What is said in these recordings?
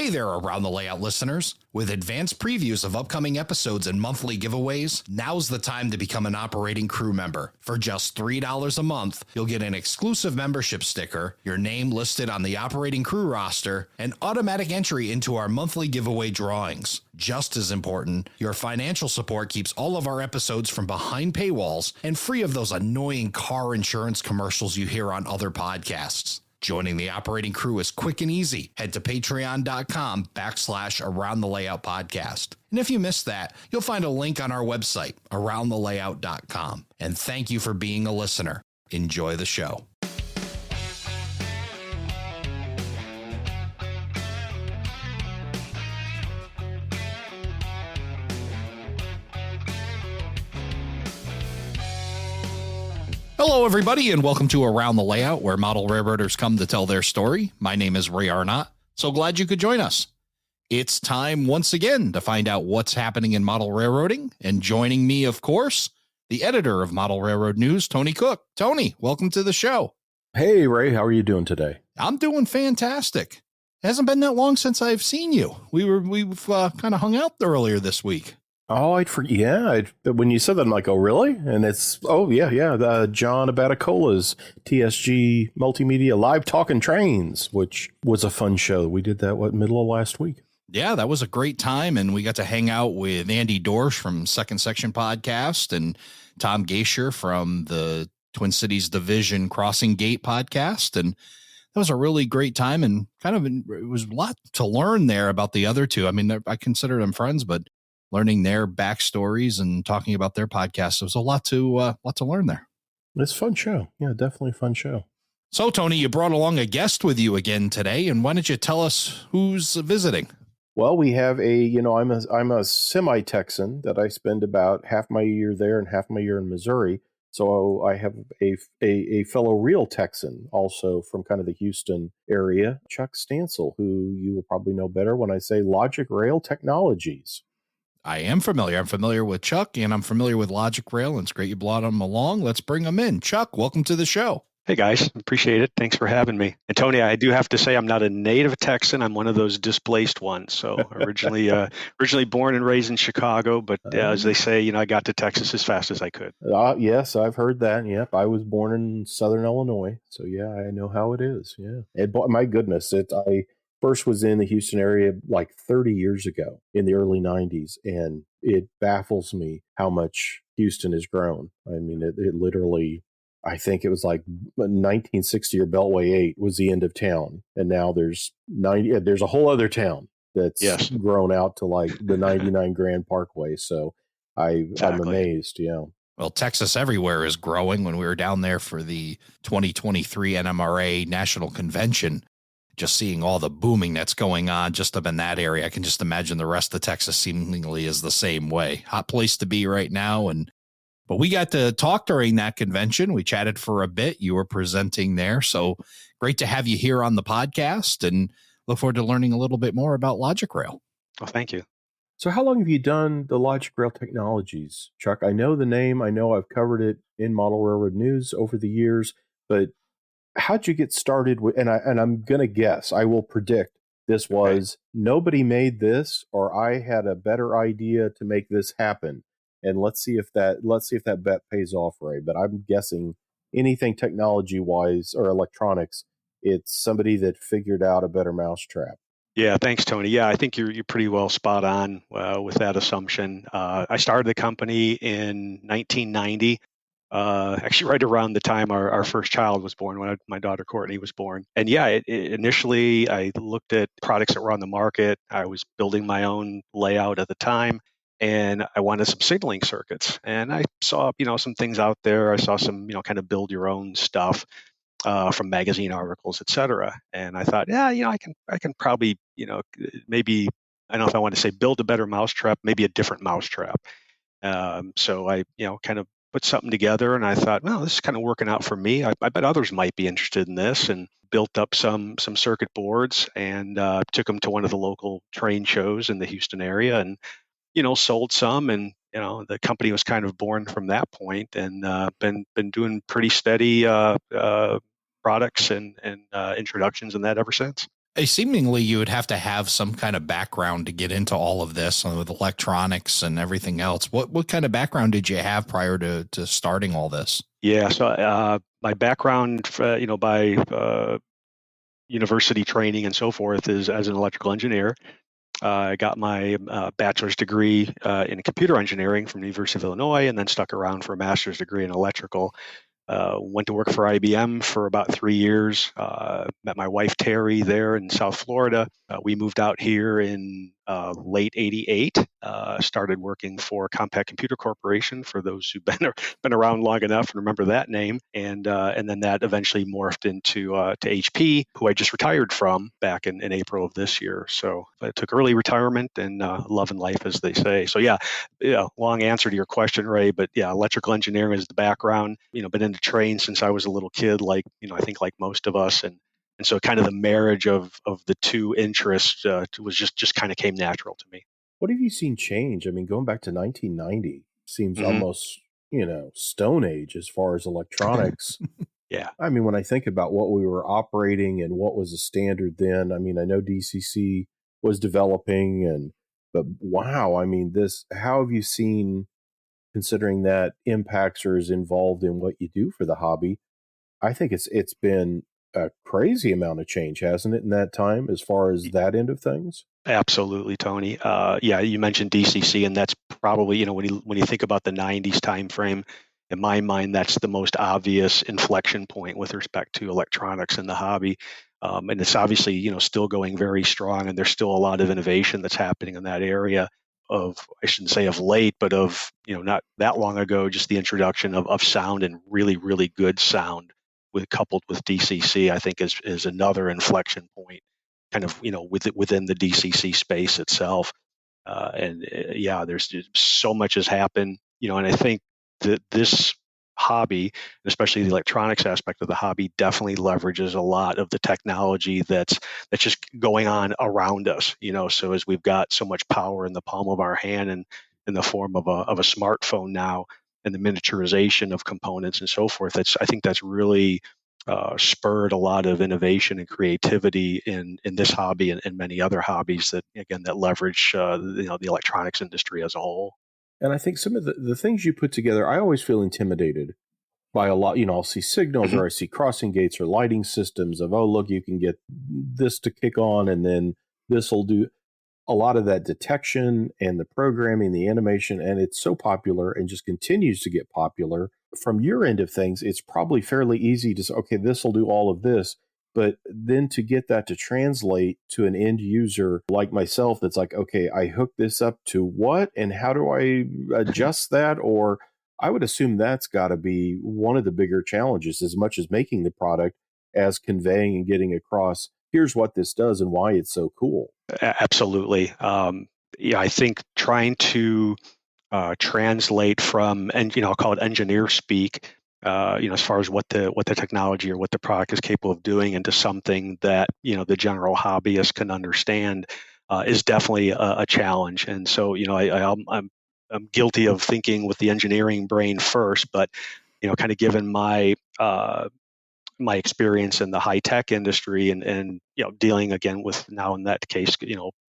Hey there, Around the Layout listeners. With advanced previews of upcoming episodes and monthly giveaways, now's the time to become an operating crew member. For just $3 a month, you'll get an exclusive membership sticker, your name listed on the operating crew roster, and automatic entry into our monthly giveaway drawings. Just as important, your financial support keeps all of our episodes from behind paywalls and free of those annoying car insurance commercials you hear on other podcasts. Joining the operating crew is quick and easy. Head to patreon.com/Around the Layout podcast. And if you missed that, you'll find a link on our website, aroundthelayout.com. And thank you for being a listener. Enjoy the show. Hello, everybody, and welcome to Around the Layout, where model railroaders come to tell their story. My name is Ray Arnott. So glad you could join us. It's time once again to find out what's happening in model railroading. And joining me, of course, the editor of Model Railroad News, Tony Cook. Tony, welcome to the show. Hey, Ray, how are you doing today? I'm doing fantastic. It hasn't been that long since I've seen you. We've kind of hung out earlier this week. Oh, when you said that, I'm like, oh, really? And it's, John Abaticola's TSG Multimedia Live Talking Trains, which was a fun show. We did that, middle of last week? Yeah, that was a great time, and we got to hang out with Andy Dorsch from Second Section Podcast and Tom Geisher from the Twin Cities Division Crossing Gate Podcast, and that was a really great time, and it was a lot to learn there about the other two. I mean, I consider them friends, but learning their backstories and talking about their podcasts. There was a lot to learn there. It's a fun show. Yeah, definitely a fun show. So, Tony, you brought along a guest with you again today, and why don't you tell us who's visiting? Well, we have I'm a semi-Texan that I spend about half my year there and half my year in Missouri. So I have a fellow real Texan also from kind of the Houston area, Chuck Stancil, who you will probably know better when I say Logic Rail Technologies. I am familiar. I'm familiar with Chuck, and I'm familiar with Logic Rail, and it's great you brought him along. Let's bring him in. Chuck, welcome to the show. Hey, guys. Appreciate it. Thanks for having me. And Tony, I do have to say I'm not a native Texan. I'm one of those displaced ones. So originally born and raised in Chicago, but as they say, I got to Texas as fast as I could. Yes, I've heard that. Yep, I was born in Southern Illinois. So, yeah, I know how it is. Yeah. My goodness, I first was in the Houston area like 30 years ago in the early 90s, and it baffles me how much Houston has grown. I mean, it literally, I think it was like 1960 or Beltway 8 was the end of town, and now there's a whole other town that's grown out to like the 99 Grand Parkway. So I'm amazed, yeah. Well, Texas everywhere is growing. When we were down there for the 2023 NMRA National Convention, just seeing all the booming that's going on just up in that area, I can just imagine the rest of Texas seemingly is the same way. Hot place to be right now. But we got to talk during that convention. We chatted for a bit. You were presenting there. So great to have you here on the podcast, and look forward to learning a little bit more about Logic Rail. Well, thank you. So how long have you done the Logic Rail Technologies, Chuck? I know the name. I know I've covered it in Model Railroad News over the years, but how'd you get started with, and I'm going to guess, I will predict this was nobody made this, or I had a better idea to make this happen. And let's see if that bet pays off, Ray. But I'm guessing anything technology wise or electronics, it's somebody that figured out a better mousetrap. Yeah, thanks, Tony. Yeah, I think you're pretty well spot on with that assumption. I started the company in 1990. Actually right around the time our first child was born, when my daughter Courtney was born. And yeah, initially I looked at products that were on the market. I was building my own layout at the time, and I wanted some signaling circuits. And I saw, some things out there. I saw some, kind of build your own stuff from magazine articles, et cetera. And I thought, I can probably, maybe, I don't know if I want to say build a better mousetrap, maybe a different mousetrap. So I, kind of put something together, and I thought, well, this is kind of working out for me. I bet others might be interested in this, and built up some circuit boards and took them to one of the local train shows in the Houston area, and sold some, and the company was kind of born from that point, and been doing pretty steady products and introductions in that ever since. Seemingly, you would have to have some kind of background to get into all of this with electronics and everything else. What kind of background did you have prior to starting all this? Yeah, so my background, by university training and so forth, is as an electrical engineer. I got my bachelor's degree in computer engineering from the University of Illinois, and then stuck around for a master's degree in electrical. Went to work for IBM for about 3 years. Met my wife Terry there in South Florida. We moved out here in late '88. Started working for Compaq Computer Corporation, for those who've been around long enough and remember that name. And then that eventually morphed into to HP, who I just retired from back in April of this year. So I took early retirement and loving life, as they say. So yeah, long answer to your question, Ray, but yeah, electrical engineering is the background. Been into train since I was a little kid, like I think like most of us, and so kind of the marriage of the two interests was just kind of came natural to me. What have you seen change? I mean, going back to 1990 seems Hmm. almost, Stone Age as far as electronics. Yeah. I mean, when I think about what we were operating and what was a standard then, I mean, I know DCC was developing but wow, I mean, how have you seen, considering that impacts are as involved in what you do for the hobby? I think it's been a crazy amount of change, hasn't it, in that time as far as that end of things? Absolutely, Tony. Yeah, you mentioned DCC, and that's probably, when you think about the '90s time frame, in my mind, that's the most obvious inflection point with respect to electronics in the hobby. And it's obviously, still going very strong, and there's still a lot of innovation that's happening in that area. I shouldn't say of late, but of, not that long ago, just the introduction of sound, and really, really good sound, coupled with DCC, I think is another inflection point, kind of, within the DCC space itself. And yeah, there's just so much has happened, and I think that this hobby, and especially the electronics aspect of the hobby, definitely leverages a lot of the technology that's just going on around us. So as we've got so much power in the palm of our hand, and in the form of a smartphone now, and the miniaturization of components and so forth, I think that's really spurred a lot of innovation and creativity in this hobby, and many other hobbies that, again, that leverage the electronics industry as a whole. And I think some of the things you put together, I always feel intimidated by a lot. I'll see signals, Mhm. or I see crossing gates or lighting systems of, oh, look, you can get this to kick on, and then this will do a lot of that detection and the programming, the animation. And it's so popular and just continues to get popular. From your end of things, it's probably fairly easy to say, okay, this will do all of this. But then to get that to translate to an end user like myself, that's like, okay, I hook this up to what, and how do I adjust that? Or I would assume that's got to be one of the bigger challenges, as much as making the product, as conveying and getting across, here's what this does and why it's so cool. Absolutely. Yeah, I think trying to translate from, and I'll call it engineer speak, as far as what the technology or what the product is capable of doing, into something that the general hobbyist can understand, is definitely a challenge. And so, I'm guilty of thinking with the engineering brain first, but kind of given my experience in the high tech industry, and dealing again with, now in that case,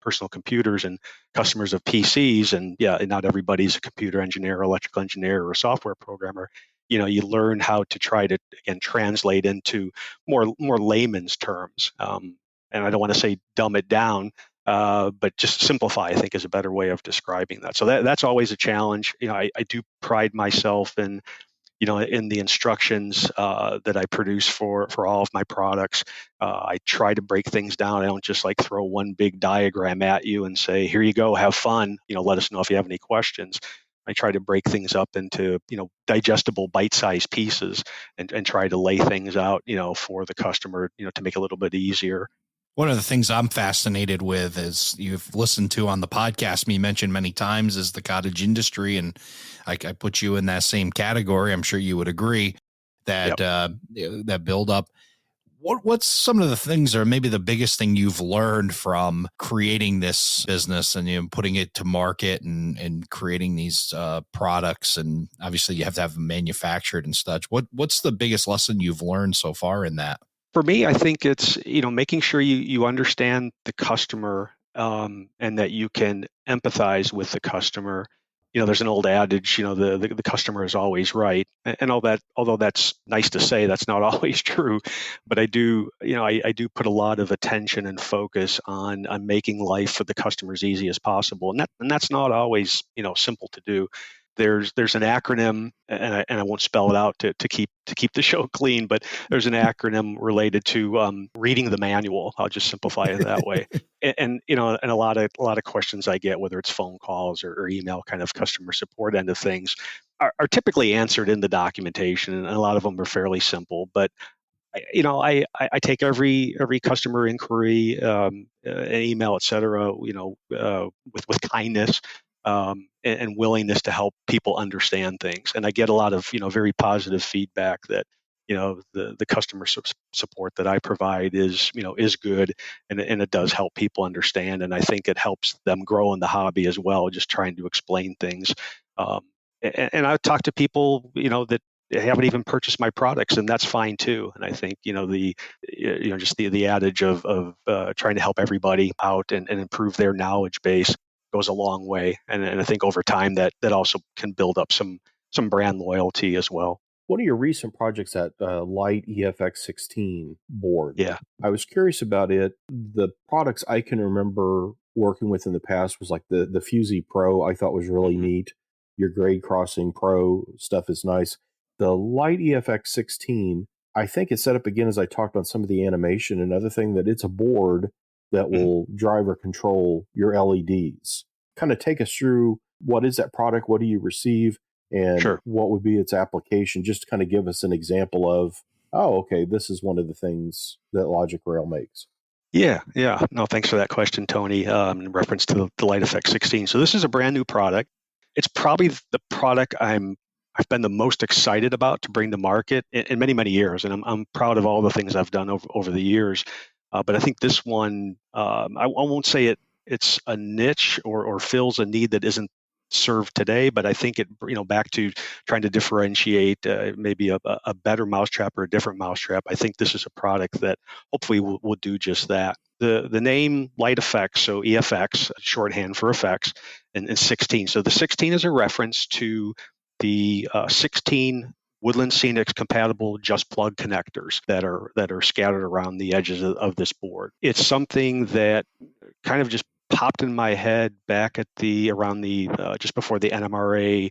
personal computers and customers of PCs, and yeah, not everybody's a computer engineer, electrical engineer, or a software programmer. You learn how to try to, again, translate into more layman's terms, and I don't want to say dumb it down, but just simplify, I think, is a better way of describing that. So that's always a challenge. I do pride myself in the instructions that I produce for all of my products. I try to break things down. I don't just like throw one big diagram at you and say, "Here you go, have fun. Let us know if you have any questions." I try to break things up into digestible, bite-sized pieces, and try to lay things out for the customer to make it a little bit easier. One of the things I'm fascinated with, is you've listened to on the podcast, me mentioned many times, is the cottage industry. And I put you in that same category. I'm sure you would agree that, Yep. that build up. What's some of the things, or maybe the biggest thing you've learned from creating this business, and putting it to market, and creating these products? And obviously you have to have them manufactured and such. What's the biggest lesson you've learned so far in that? For me, I think it's, making sure you understand the customer, and that you can empathize with the customer. There's an old adage, the customer is always right, and all that. Although that's nice to say, that's not always true. But I do, I do put a lot of attention and focus on making life for the customer as easy as possible, and that's not always, simple to do. There's an acronym, and I won't spell it out to keep the show clean, but there's an acronym related to reading the manual. I'll just simplify it that way. And a lot of questions I get, whether it's phone calls or email kind of customer support end of things, are typically answered in the documentation, and a lot of them are fairly simple. But I take every customer inquiry, an email, et cetera, with kindness, and willingness to help people understand things. And I get a lot of, very positive feedback that, the customer support that I provide is good, and it does help people understand. And I think it helps them grow in the hobby as well, just trying to explain things. And I talk to people, that they haven't even purchased my products, and that's fine too. And I think, just the adage of trying to help everybody out and improve their knowledge base goes a long way. And I think over time that also can build up some brand loyalty as well. One of your recent projects, that Light EFX16 board, Yeah. I was curious about it. The products I can remember working with in the past was like the Fusey Pro. I thought was really neat. Your Grade Crossing Pro stuff is nice. The Light EFX16, I think it's set up again, as I talked on some of the animation. Another thing, that it's a board that will drive or control your LEDs. Kind of take us through, what is that product? What do you receive? And Sure. what would be its application? Just to kind of give us an example of, oh, okay, this is one of the things that Logic Rail makes. Yeah. No, thanks for that question, Tony, in reference to the Light Effect 16. So this is a brand new product. It's probably the product I've been the most excited about to bring to market in many, many years. And I'm proud of all the things I've done over the years. But I think this one, I won't say it's a niche or fills a need that isn't served today, but I think it, back to trying to differentiate maybe a better mousetrap or a different mousetrap. I think this is a product that hopefully will do just that. The name Light Effects, so EFX, shorthand for effects, and 16. So the 16 is a reference to the 16 Woodland Scenics compatible just plug connectors that are scattered around the edges of this board. It's something that kind of just popped in my head back at around just before the NMRA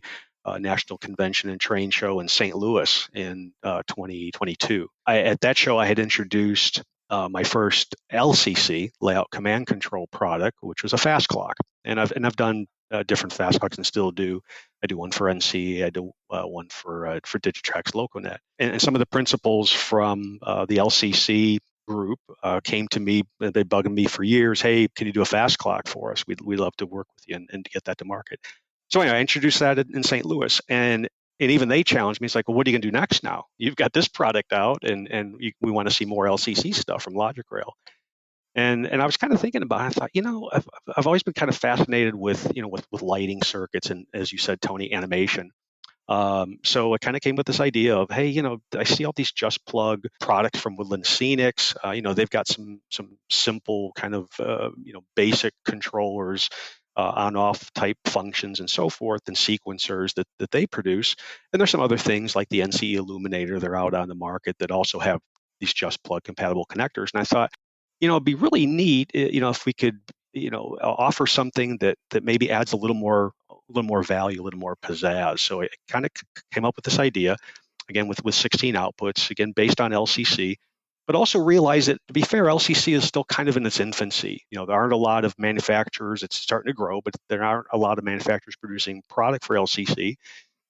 National Convention and Train Show in St. Louis in 2022. At that show, I had introduced my first LCC, layout command control product, which was a fast clock, and I've done different fast clocks and still do. I do one for NC. I do one for Digitrax LocoNet, and some of the principals from the LCC group came to me. They've bugging me for years. Hey, can you do a fast clock for us? We'd love to work with you and to get that to market. So anyway, I introduced that in St. Louis, and even they challenged me. It's like, well, what are you going to do next now? You've got this product out, and we want to see more LCC stuff from Logic Rail. And I was kind of thinking about it. I thought, I've always been kind of fascinated with lighting circuits and, as you said, Tony, animation. So I kind of came with this idea of, hey, I see all these just plug products from Woodland Scenics. They've got some simple kind of basic controllers, on-off type functions and so forth, and sequencers that they produce. And there's some other things like the NCE Illuminator. They're out on the market that also have these just plug compatible connectors. And I thought, it'd be really neat, if we could, offer something that maybe adds a little more value, a little more pizzazz. So I kind of came up with this idea, again, with 16 outputs, again, based on LCC, but also realize that, to be fair, LCC is still kind of in its infancy. There aren't a lot of manufacturers. It's starting to grow, but there aren't a lot of manufacturers producing product for LCC.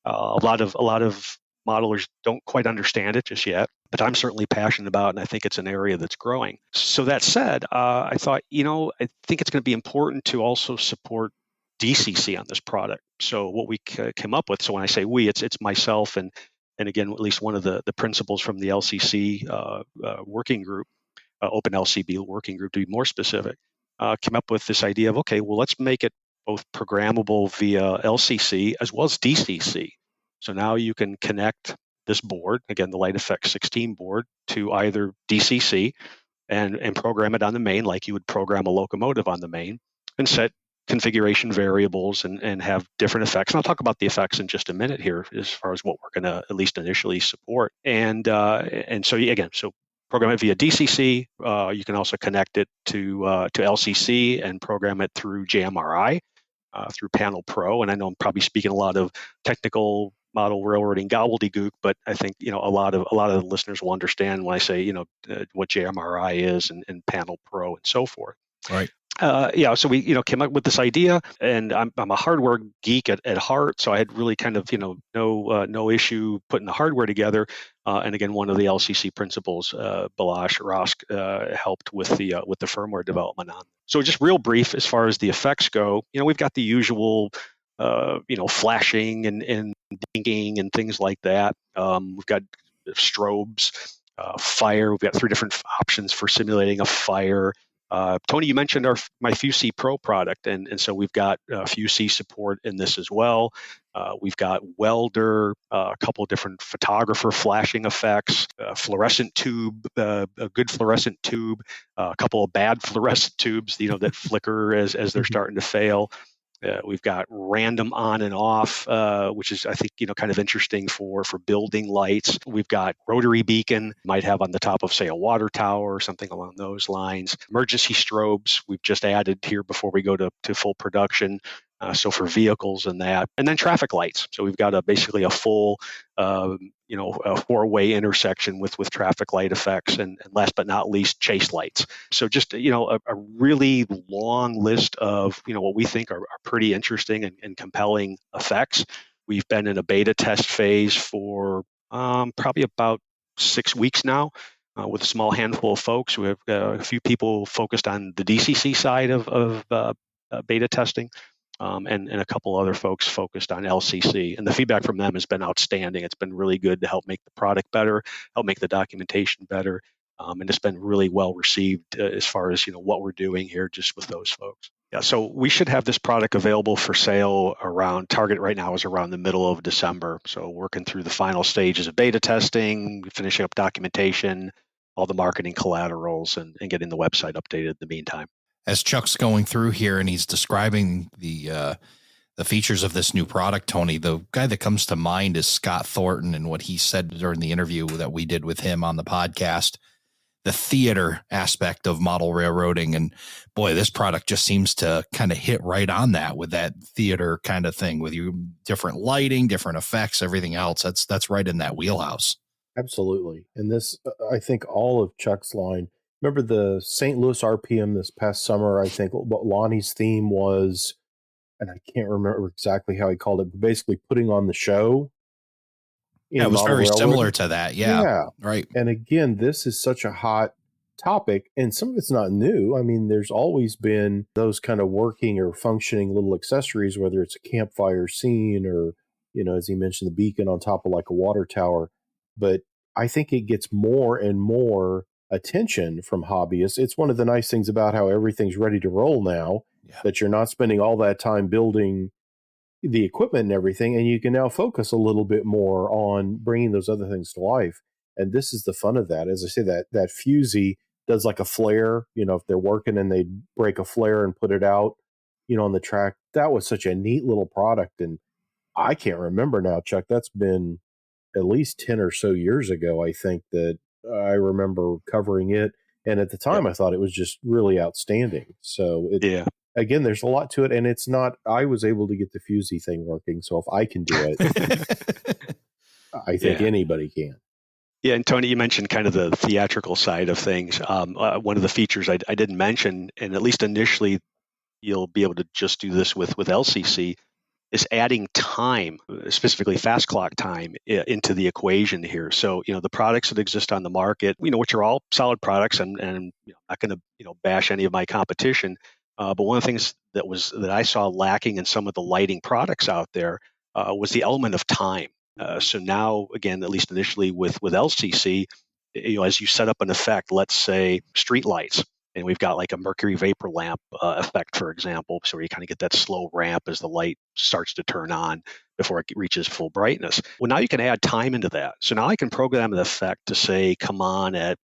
A lot of modelers don't quite understand it just yet, but I'm certainly passionate about it, and I think it's an area that's growing. So that said, I thought, I think it's going to be important to also support DCC on this product. So what we came up with, so when I say we, it's myself and again, at least one of the principals from the LCC working group, Open LCB working group to be more specific, came up with this idea of, okay, well, let's make it both programmable via LCC as well as DCC. So now you can connect this board, again, the Light Effects 16 board, to either DCC and program it on the main like you would program a locomotive on the main, and set configuration variables and have different effects. And I'll talk about the effects in just a minute here as far as what we're going to at least initially support. And so again, so program it via DCC. You can also connect it to LCC and program it through JMRI, through Panel Pro. And I know I'm probably speaking a lot of technical model railroading gobbledygook, but I think a lot of the listeners will understand when I say what JMRI is and Panel Pro and so forth. Right. So we came up with this idea, and I'm a hardware geek at heart, so I had really kind of no issue putting the hardware together. And again, one of the LCC principals, Balash Rask, helped with the firmware development on. So just real brief as far as the effects go, we've got the usual flashing and blinking and things like that. We've got strobes, fire. We've got 3 different options for simulating a fire. Tony, you mentioned my FuC Pro product, and so we've got FuC support in this as well. We've got welder, a couple of different photographer flashing effects, fluorescent tube, a good fluorescent tube, a couple of bad fluorescent tubes, that flicker as they're starting to fail. We've got random on and off, which is, I think, kind of interesting for building lights. We've got rotary beacon, might have on the top of, say, a water tower or something along those lines. Emergency strobes, we've just added here before we go to full production. So for vehicles and that, and then traffic lights. So we've got basically a full, a 4-way intersection with traffic light effects, and last but not least, chase lights. So just a really long list of what we think are pretty interesting and compelling effects. We've been in a beta test phase for probably about 6 weeks now. With a small handful of folks. We have a few people focused on the DCC side of beta testing. And a couple other folks focused on LCC. And the feedback from them has been outstanding. It's been really good to help make the product better, help make the documentation better. And it's been really well received as far as what we're doing here just with those folks. Yeah, so we should have this product available for sale around, target right now is around the middle of December. So working through the final stages of beta testing, finishing up documentation, all the marketing collaterals, and getting the website updated in the meantime. As Chuck's going through here and he's describing the features of this new product, Tony, the guy that comes to mind is Scott Thornton, and what he said during the interview that we did with him on the podcast, the theater aspect of model railroading. And boy, this product just seems to kind of hit right on that with that theater kind of thing, with you different lighting, different effects, everything else. That's right in that wheelhouse. Absolutely. And this, I think all of Chuck's line, remember the St. Louis RPM this past summer, I think what Lonnie's theme was, and I can't remember exactly how he called it, but basically putting on the show. Yeah, it was very similar to that. Yeah. Right. And again, this is such a hot topic, and some of it's not new. I mean, there's always been those kind of working or functioning little accessories, whether it's a campfire scene or, as he mentioned, the beacon on top of like a water tower. But I think it gets more and more attention from hobbyists. It's one of the nice things about how everything's ready to roll now, that you're not spending all that time building the equipment and everything, and you can now focus a little bit more on bringing those other things to life. And this is the fun of that. As I say, that FuC does like a flare, if they're working and they break a flare and put it out, on the track. That was such a neat little product. And I can't remember now, Chuck, that's been at least 10 or so years ago, I think, that I remember covering it. And at the time, I thought it was just really outstanding. So, again, there's a lot to it. And it's not, I was able to get the FuC thing working. So if I can do it, I think anybody can. Yeah, and Tony, you mentioned kind of the theatrical side of things. One of the features I didn't mention, and at least initially you'll be able to just do this with LCC, is adding time, specifically fast clock time, into the equation here. So, the products that exist on the market, which are all solid products, and I'm not going to bash any of my competition. But one of the things that I saw lacking in some of the lighting products out there was the element of time. So now, again, at least initially with LCC, as you set up an effect, let's say street lights, and we've got like a mercury vapor lamp effect, for example, so you kind of get that slow ramp as the light starts to turn on. before it reaches full brightness. Well, now you can add time into that. So now I can program the effect to say, come on at,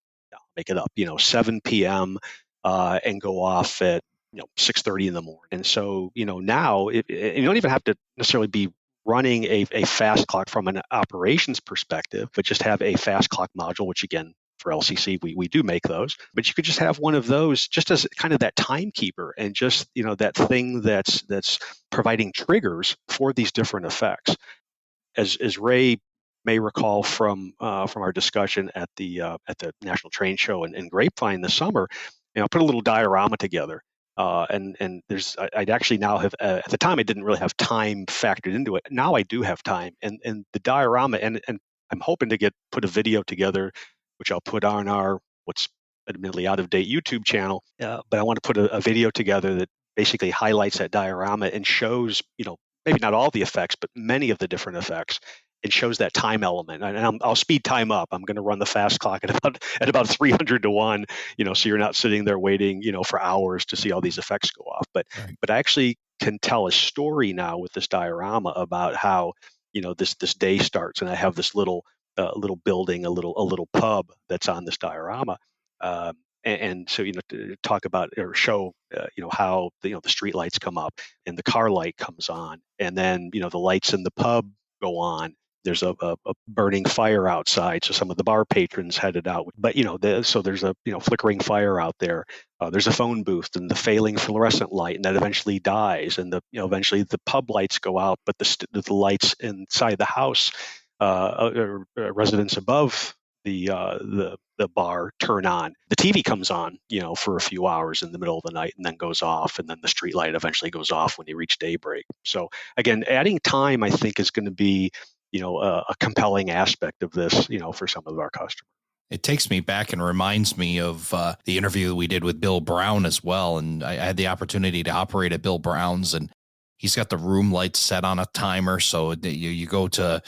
make it up, 7 p.m. And go off at 6:30 in the morning. And so now you don't even have to necessarily be running a fast clock from an operations perspective, but just have a fast clock module, which again, for LCC, we do make those, but you could just have one of those just as kind of that timekeeper and just, that thing that's providing triggers for these different effects. As Ray may recall from our discussion at the National Train Show in Grapevine this summer, I put a little diorama together. And I'd actually now have, at the time I didn't really have time factored into it. Now I do have time, and the diorama, and I'm hoping to put a video together, which I'll put on our what's admittedly out of date YouTube channel. But I want to put a video together that basically highlights that diorama and shows, maybe not all the effects, but many of the different effects. It shows that time element, and I'll speed time up. I'm going to run the fast clock at about 300 to 1, so you're not sitting there waiting, for hours to see all these effects go off. But I actually can tell a story now with this diorama about how, this day starts, and I have this little building, a little pub that's on this diorama. And so, to talk about or show, how the street lights come up and the car light comes on, and then, the lights in the pub go on. There's a burning fire outside, so some of the bar patrons headed out. But so there's a flickering fire out there. There's a phone booth and the failing fluorescent light, and that eventually dies. And eventually the pub lights go out, but the lights inside the house, residents above the bar turn on. The TV comes on, for a few hours in the middle of the night, and then goes off, and then the street light eventually goes off when you reach daybreak. So again, adding time, I think, is going to be a compelling aspect of this, for some of our customers. It takes me back and reminds me of the interview we did with Bill Brown as well. And I had the opportunity to operate at Bill Brown's, and he's got the room lights set on a timer. So you go to,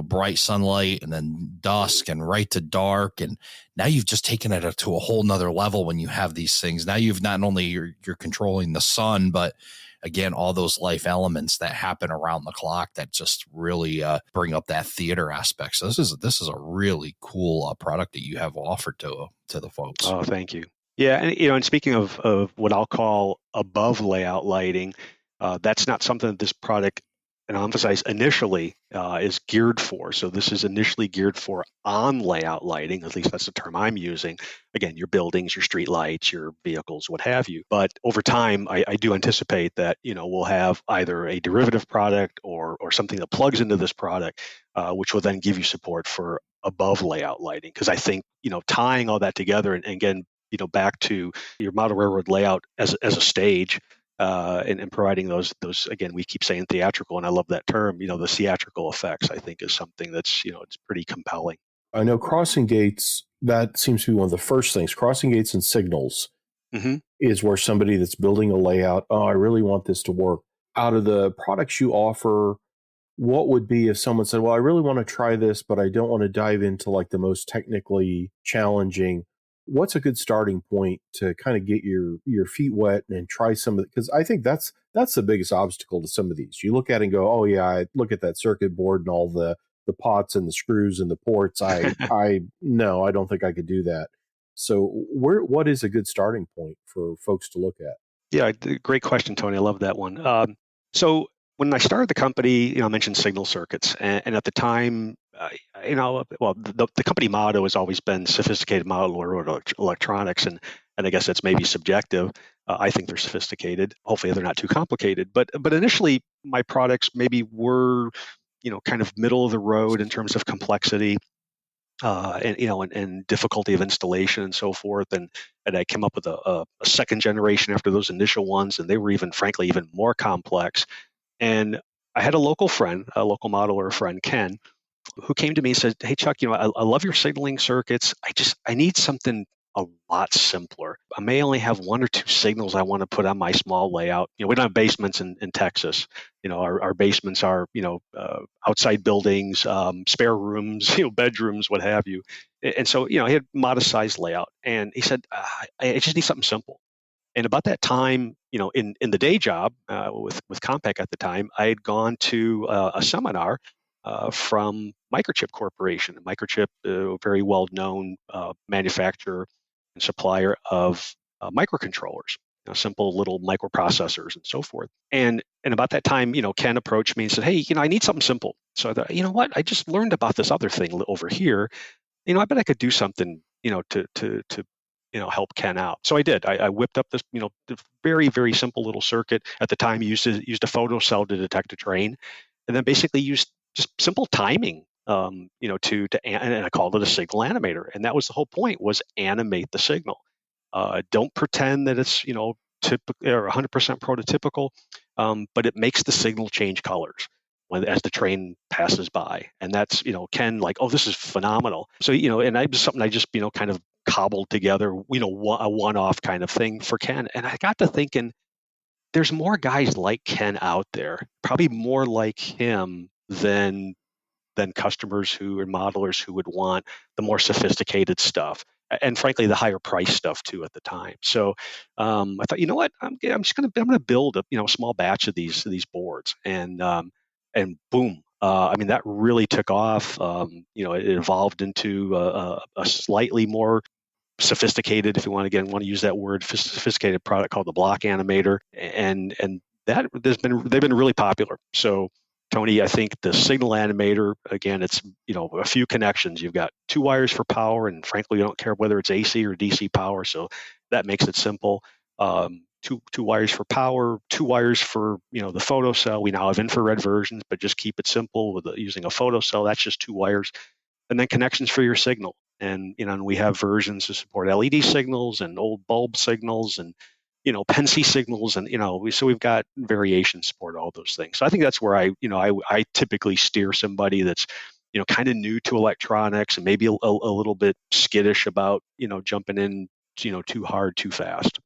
bright sunlight and then dusk and right to dark. And now you've just taken it to a whole nother level when you have these things. Now you've not only you're controlling the sun, but again, all those life elements that happen around the clock that just really bring up that theater aspect. So this is a really cool product that you have offered to the folks. Oh, thank you. Yeah, and speaking of what I'll call above layout lighting, that's not something that this product, and I'll emphasize initially, is geared for. So this is initially geared for on layout lighting. At least that's the term I'm using. Again, your buildings, your street lights, your vehicles, what have you. But over time, I do anticipate that we'll have either a derivative product or something that plugs into this product, which will then give you support for above layout lighting. Because I think tying all that together, and again, back to your model railroad layout as a stage. And providing those again, we keep saying theatrical, and I love that term. The theatrical effects, I think, is something that's it's pretty compelling. I know crossing gates, that seems to be one of the first things. Crossing gates and signals is where somebody that's building a layout, I really want this to work. Out of the products you offer, what would be if someone said, well, I really want to try this, but I don't want to dive into like the most technically challenging? What's a good starting point to kind of get your feet wet and try some of it? Because I think that's the biggest obstacle to some of these. You look at it and go, oh yeah, I look at that circuit board and all the pots and the screws and the ports. No, I don't think I could do that. So what is a good starting point for folks to look at? Yeah, great question, Tony. I love that one. So when I started the company, I mentioned signal circuits, and at the time, the company motto has always been sophisticated model or electronics, and I guess that's maybe subjective. I think they're sophisticated. Hopefully, they're not too complicated. But initially, my products maybe were, kind of middle of the road in terms of complexity, and difficulty of installation and so forth. And I came up with a second generation after those initial ones, and they were frankly, even more complex. And I had a local modeler friend, Ken, who came to me and said, hey, Chuck, I love your signaling circuits. I need something a lot simpler. I may only have one or two signals I want to put on my small layout. We don't have basements in Texas. Our basements are, outside buildings, spare rooms, bedrooms, what have you. And so, he had modest size layout. And he said, I just need something simple. And about that time, in the day job with Compaq at the time, I had gone to a seminar from Microchip Corporation. Microchip, a very well-known manufacturer and supplier of microcontrollers, simple little microprocessors and so forth. And about that time, Ken approached me and said, "Hey, I need something simple." So I thought, you know what? I just learned about this other thing over here. I bet I could do something, to help Ken out. So I did. I whipped up this, very, very simple little circuit. At the time, used a photocell to detect a train, and then basically used just simple timing, and I called it a signal animator. And that was the whole point, was animate the signal. Don't pretend that it's, typical or 100% prototypical, but it makes the signal change colors as the train passes by. And that's, Ken, like, "Oh, this is phenomenal." So, and I was something I just, kind of cobbled together, a one-off kind of thing for Ken. And I got to thinking, there's more guys like Ken out there, probably more like him than customers who and modelers who would want the more sophisticated stuff, and frankly the higher price stuff too at the time. So I thought, you know what, I'm gonna build a small batch of these boards, and boom. That really took off. It evolved into a slightly more sophisticated, if you want to use that word, sophisticated product called the block animator, and they've been really popular. So Tony, I think the signal animator, again, it's a few connections. You've got 2 wires for power, and frankly, you don't care whether it's AC or DC power, so that makes it simple. Two wires for power, 2 wires for the photocell. We now have infrared versions, but just keep it simple with using a photocell. That's just 2 wires, and then connections for your signal. And and we have versions to support LED signals and old bulb signals and Pensy signals, and so we've got variation support, all those things. So I think that's where I typically steer somebody that's kind of new to electronics and maybe a little bit skittish about jumping in too hard too fast.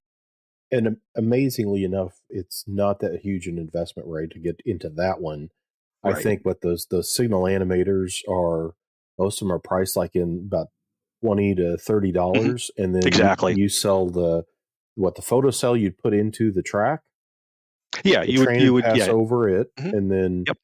And amazingly enough, it's not that huge an investment, right, to get into that one. I Right. think what those signal animators are, most of them are priced like in about $20 to $30, and then Exactly. you sell the photocell you'd put into the track. Yeah, The you would train you would would pass yeah. over it, Mhm. and then Yep.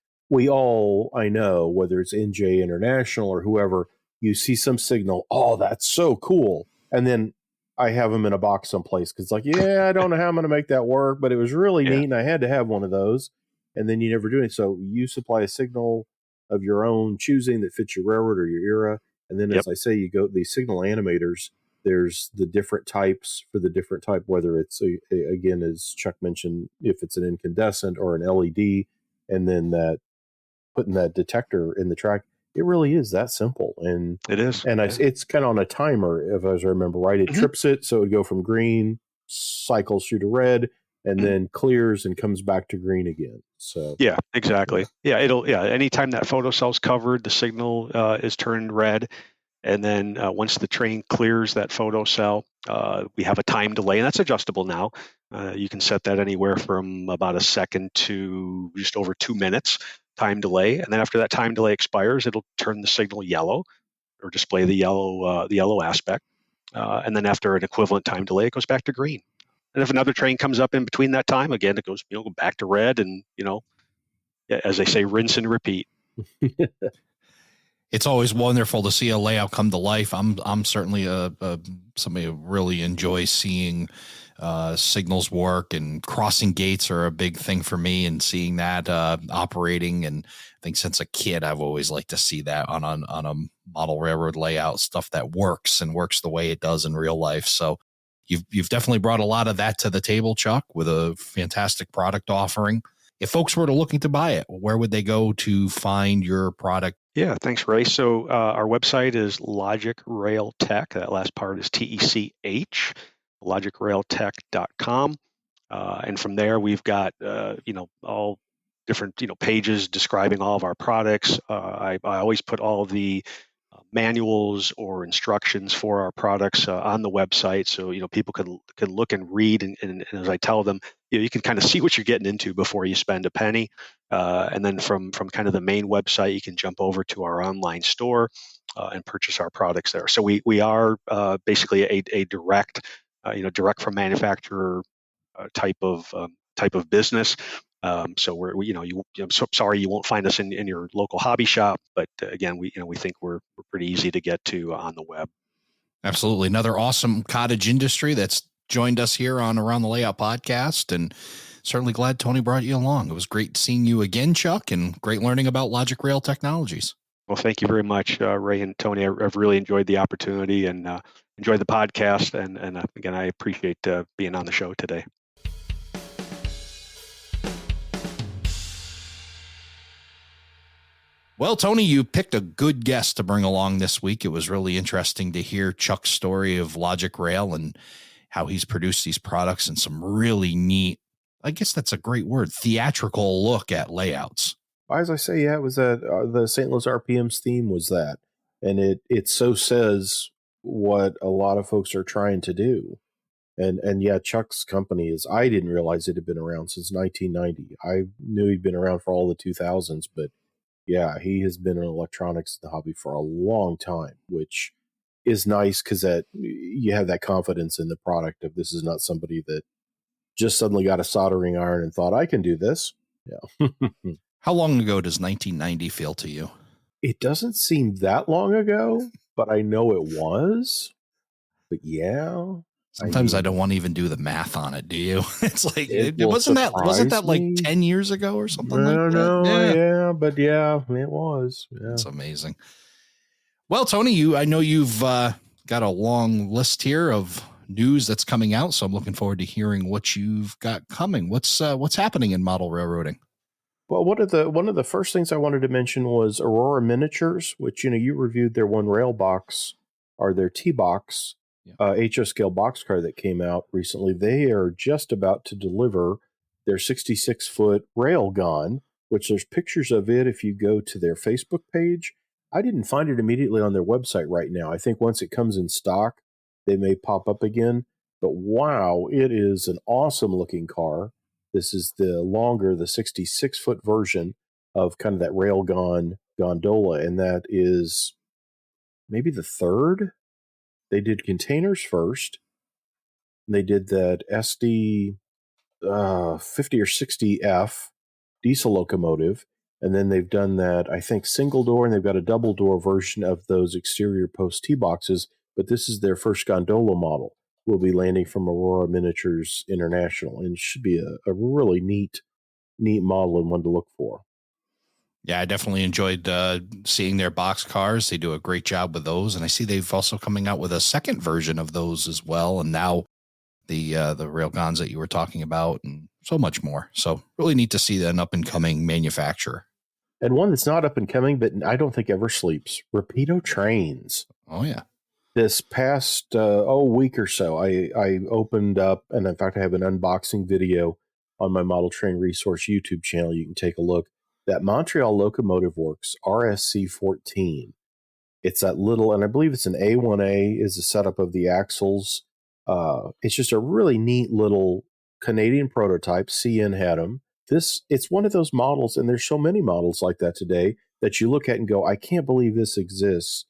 I know, whether it's NJ International or whoever, you see some signal, "Oh, that's so cool," and then I have them in a box someplace because, like, yeah, I don't know how I'm going to make that work, but it was really Yeah. neat, and I had to have one of those. And then you never do it. So you supply a signal of your own choosing that fits your railroad or your era, and then, Yep. as I say, you go these signal animators. There's the different types for the different type, whether it's again, as Chuck mentioned, if it's an incandescent or an LED, and then that putting that detector in the track. It really is that simple, and It is. Yeah. it's kind of on a timer, if I remember right. It Mhm. trips it, so it would go from green, cycles through to red, and Mhm. then clears and comes back to green again. So Yeah, yeah, exactly. Yeah, anytime that photocell's covered, the signal is turned red. And then once the train clears that photocell, we have a time delay, and that's adjustable now. You can set that anywhere from about a second to just over 2 minutes time delay. And then after that time delay expires, it'll turn the signal yellow or display the yellow aspect. And then after an equivalent time delay, it goes back to green. And if another train comes up in between that time, again, it goes back to red, and as they say, rinse and repeat. It's always wonderful to see a layout come to life. I'm certainly somebody who really enjoys seeing signals work, and crossing gates are a big thing for me, and seeing that operating. And I think since a kid, I've always liked to see that on a model railroad layout, stuff that works the way it does in real life. So you've definitely brought a lot of that to the table, Chuck, with a fantastic product offering. If folks were looking to buy it, where would they go to find your product? Yeah, thanks, Ray. So our website is Logic Rail Tech. That last part is TECH, logicrailtech.com. And from there, we've got, all different, pages describing all of our products. I always put all of the manuals or instructions for our products on the website, so people can look and read, and as I tell them, you can kind of see what you're getting into before you spend a penny. And then from kind of the main website, you can jump over to our online store and purchase our products there. So we are basically a direct direct from manufacturer type of business. So I'm so sorry you won't find us in your local hobby shop, but again, we think we're pretty easy to get to on the web. Absolutely. Another awesome cottage industry that's joined us here on Around the Layout podcast, and certainly glad Tony brought you along. It was great seeing you again, Chuck, and great learning about Logic Rail technologies. Well, thank you very much, Ray and Tony. I've really enjoyed the opportunity and enjoyed the podcast. And again, I appreciate being on the show today. Well, Tony, you picked a good guest to bring along this week. It was really interesting to hear Chuck's story of Logic Rail and how he's produced these products and some really neat, I guess that's a great word, theatrical look at layouts. As I say, yeah, it was that the St. Louis RPM's theme was that, and it so says what a lot of folks are trying to do, and yeah, Chuck's company is. I didn't realize it had been around since 1990. I knew he'd been around for all the 2000s, but yeah, he has been in electronics in the hobby for a long time, which is nice because that you have that confidence in the product of this is not somebody that just suddenly got a soldering iron and thought I can do this. Yeah. How long ago does 1990 feel to you? It doesn't seem that long ago, but I know it was. But yeah. Sometimes I don't want to even do the math on it. Do you? It's like, wasn't that like 10 years ago or something like that? Yeah, it was. Yeah. That's amazing. Well, Tony, I know you've got a long list here of news that's coming out, so I'm looking forward to hearing what you've got coming. What's happening in model railroading? Well, one of the first things I wanted to mention was Aurora Miniatures, which you reviewed their one rail box or their T-box HO scale boxcar that came out recently. They are just about to deliver their 66-foot rail gun, which there's pictures of it if you go to their Facebook page. I didn't find it immediately on their website right now. I think once it comes in stock, they may pop up again. But wow, it is an awesome looking car. This is the 66-foot version of kind of that railgun gondola, and that is maybe the third. They did containers first. They did that SD 50 or 60F diesel locomotive, and then they've done that, I think, single door, and they've got a double door version of those exterior post T-boxes, but this is their first gondola model. Will be landing from Aurora Miniatures International, and it should be a really neat model and one to look for. Yeah, I definitely enjoyed seeing their box cars. They do a great job with those, and I see they've also coming out with a second version of those as well, and now the railguns that you were talking about, and so much more. So really neat to see an up-and-coming manufacturer. And one that's not up-and-coming, but I don't think ever sleeps, Rapido Trains. Oh, yeah. This past week or so, I opened up, and in fact, I have an unboxing video on my Model Train Resource YouTube channel. You can take a look. That Montreal Locomotive Works RSC-14. It's that little, and I believe it's an A1A is the setup of the axles. It's just a really neat little Canadian prototype. CN had them. It's one of those models, and there's so many models like that today that you look at and go, I can't believe this exists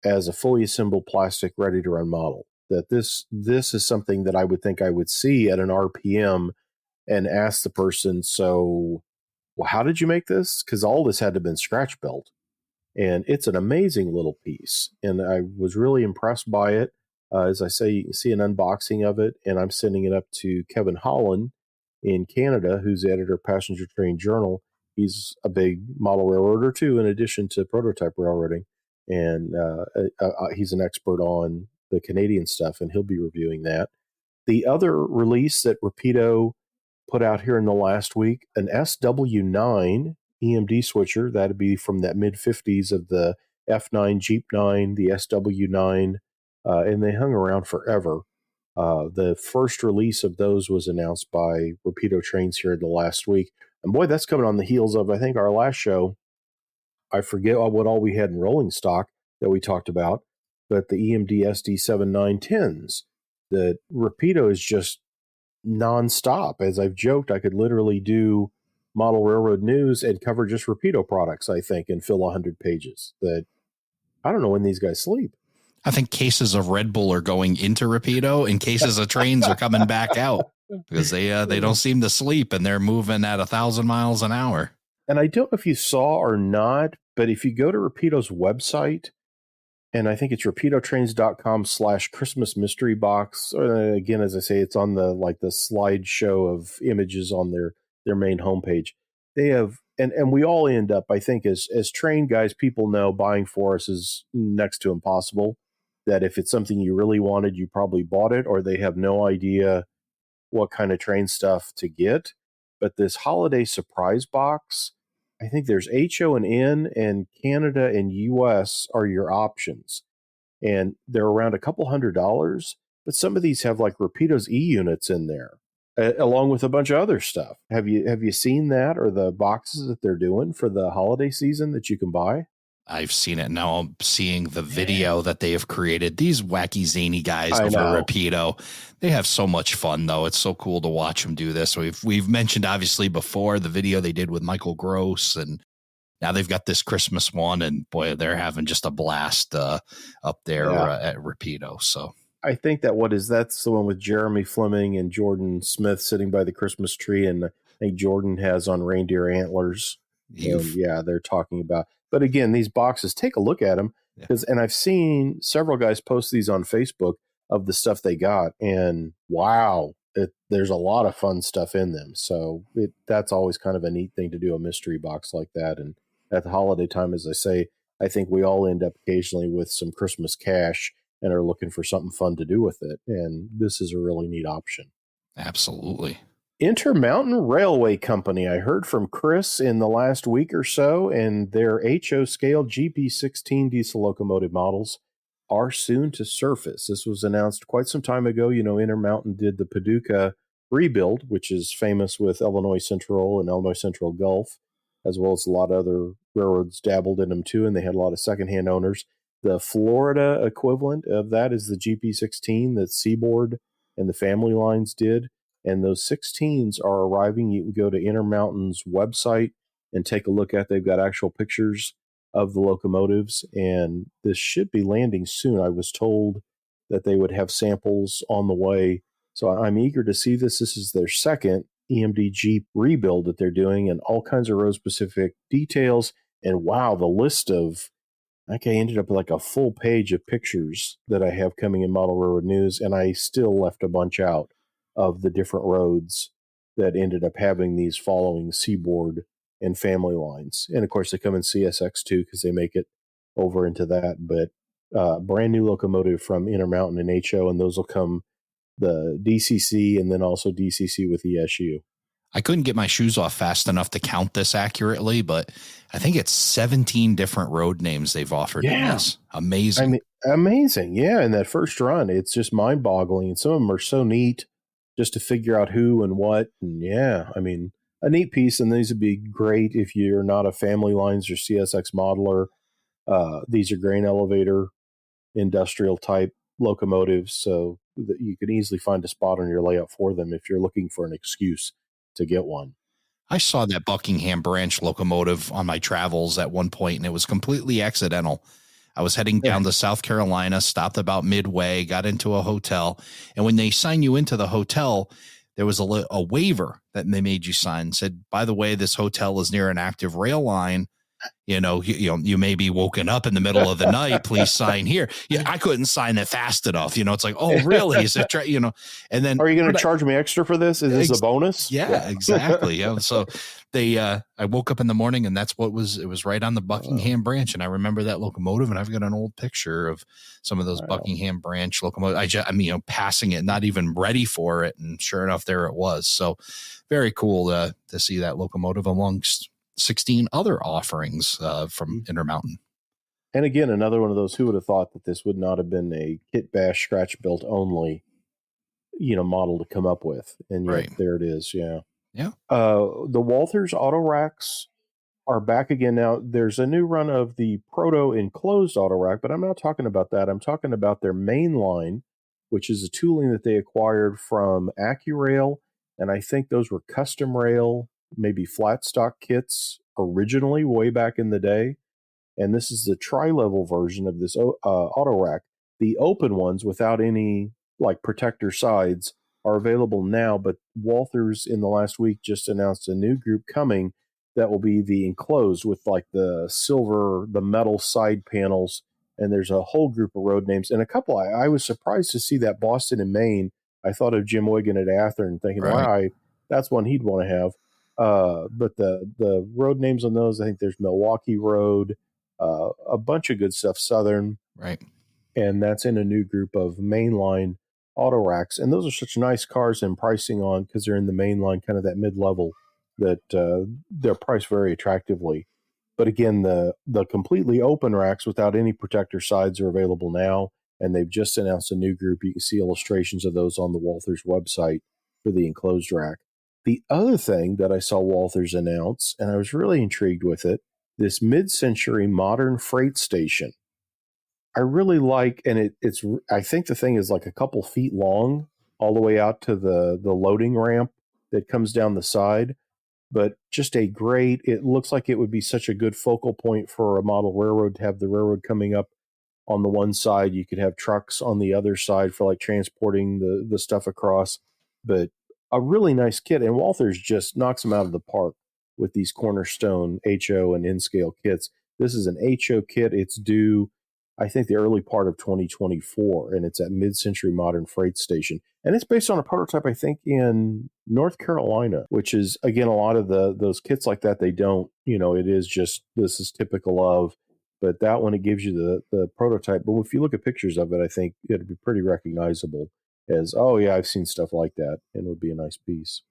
as a fully assembled plastic ready-to-run model. That this is something that I would think I would see at an RPM and ask the person, so, well, how did you make this? Because all this had to have been scratch built. And it's an amazing little piece. And I was really impressed by it. As I say, you can see an unboxing of it, and I'm sending it up to Kevin Holland in Canada, who's the editor of Passenger Train Journal. He's a big model railroader, too, in addition to prototype railroading. And he's an expert on the Canadian stuff, and he'll be reviewing that. The other release that Rapido put out here in the last week, an SW9 EMD switcher. That'd be from that mid-50s of the F9, Jeep 9, the SW9, and they hung around forever. The first release of those was announced by Rapido Trains here in the last week. And boy, that's coming on the heels of, I think, our last show. I forget what all we had in rolling stock that we talked about, but the EMD SD7910s, the Rapido is just nonstop. As I've joked, I could literally do Model Railroad News and cover just Rapido products, I think, and fill 100 pages. That I don't know when these guys sleep. I think cases of Red Bull are going into Rapido and cases of trains are coming back out. because they don't seem to sleep, and they're moving at 1,000 miles an hour. And I don't know if you saw or not, but if you go to Rapido's website, and I think it's rapidotrains.com/Christmas mystery box. Again, as I say, it's on the slideshow of images on their main homepage. They have, and we all end up, I think, as train guys, people know buying for us is next to impossible. That if it's something you really wanted, you probably bought it, or they have no idea what kind of train stuff to get. But this holiday surprise box, I think there's HO and N, and Canada and US are your options. And they're around a couple $100, but some of these have like Rapido's e-units in there, along with a bunch of other stuff. Have you seen that, or the boxes that they're doing for the holiday season that you can buy? I've seen it. Now I'm seeing the video that they have created. These wacky, zany guys over Rapido, they have so much fun, though. It's so cool to watch them do this. We've mentioned, obviously, before the video they did with Michael Gross, and now they've got this Christmas one, and boy, they're having just a blast up there at Rapido. So I think that's the one with Jeremy Fleming and Jordan Smith sitting by the Christmas tree, and I think Jordan has on reindeer antlers. And they're talking about. But again, these boxes, take a look at them, and I've seen several guys post these on Facebook of the stuff they got, and wow, there's a lot of fun stuff in them. So that's always kind of a neat thing to do, a mystery box like that. And at the holiday time, as I say, I think we all end up occasionally with some Christmas cash and are looking for something fun to do with it. And this is a really neat option. Absolutely. Intermountain Railway Company. I heard from Chris in the last week or so, and their HO scale GP16 diesel locomotive models are soon to surface. This was announced quite some time ago. Intermountain did the Paducah rebuild, which is famous with Illinois Central and Illinois Central Gulf, as well as a lot of other railroads dabbled in them too, and they had a lot of secondhand owners. The Florida equivalent of that is the GP16 that Seaboard and the Family Lines did. And those 16s are arriving. You can go to Intermountain's website and take a look at. They've got actual pictures of the locomotives, and this should be landing soon. I was told that they would have samples on the way. So I'm eager to see this. This is their second EMD Jeep rebuild that they're doing, and all kinds of road-specific details. And wow, the list of, I ended up with like a full page of pictures that I have coming in Model Railroad News, and I still left a bunch out of the different roads that ended up having these following Seaboard and Family Lines. And of course, they come in CSX too, because they make it over into that. But brand new locomotive from Intermountain and HO, and those will come the DCC and then also DCC with ESU. I couldn't get my shoes off fast enough to count this accurately, but I think it's 17 different road names they've offered in this. Amazing. I mean, amazing. Yeah. In that first run, it's just mind boggling. And some of them are so neat just to figure out who and what. And a neat piece. And these would be great if you're not a Family Lines or CSX modeler. These are grain elevator, industrial type locomotives. So that you can easily find a spot on your layout for them if you're looking for an excuse to get one. I saw that Buckingham branch locomotive on my travels at one point, and it was completely accidental. I was heading down to South Carolina, stopped about midway, got into a hotel. And when they sign you into the hotel, there was a waiver that they made you sign. Said, by the way, this hotel is near an active rail line. You may be woken up in the middle of the night. Please sign here. Yeah, I couldn't sign it fast enough. It's like, oh, really? Is it? And then are you going to charge me extra for this? Is this a bonus? Yeah, exactly. Yeah. So I woke up in the morning, and that's it was right on the Buckingham branch. And I remember that locomotive, and I've got an old picture of some of those Buckingham branch locomotives. Passing it, not even ready for it. And sure enough, there it was. So very cool to see that locomotive amongst 16 other offerings from Intermountain. And again, another one of those, who would have thought that this would not have been a kit bash scratch built only, model to come up with. And yet there it is. Yeah. Yeah. The Walthers auto racks are back again now. There's a new run of the proto enclosed auto rack, but I'm not talking about that. I'm talking about their main line, which is a tooling that they acquired from AccuRail. And I think those were custom rail, maybe flat stock kits originally way back in the day. And this is the tri-level version of this auto rack. The open ones without any like protector sides are available now, but Walthers in the last week just announced a new group coming that will be the enclosed with like the silver, the metal side panels. And there's a whole group of road names and a couple. I was surprised to see that Boston and Maine. I thought of Jim Wigan at Athearn thinking, Right. wow, that's one he'd want to have. But the road names on those, I think there's Milwaukee Road, a bunch of good stuff, Southern. Right. And that's in a new group of mainline auto racks. And those are such nice cars and pricing on because they're in the mainline, kind of that mid-level, that they're priced very attractively. But again, the completely open racks without any protector sides are available now. And they've just announced a new group. You can see illustrations of those on the Walthers website for the enclosed rack. The other thing that I saw Walthers announce, and I was really intrigued with it, this mid-century modern freight station. I really like, and it's. I think the thing is like a couple feet long, all the way out to the loading ramp that comes down the side. But just a great. It looks like it would be such a good focal point for a model railroad to have the railroad coming up on the one side. You could have trucks on the other side for like transporting the stuff across. But a really nice kit, and Walthers just knocks them out of the park with these Cornerstone HO and N-scale kits. This is an HO kit. It's due, I think, the early part of 2024, and it's at Mid-Century Modern Freight Station. And it's based on a prototype, I think, in North Carolina, which is, again, a lot of those kits like that, they don't, it is just, this is typical of, but that one, it gives you the prototype. But if you look at pictures of it, I think it'd be pretty recognizable as, oh, yeah, I've seen stuff like that, and it would be a nice piece.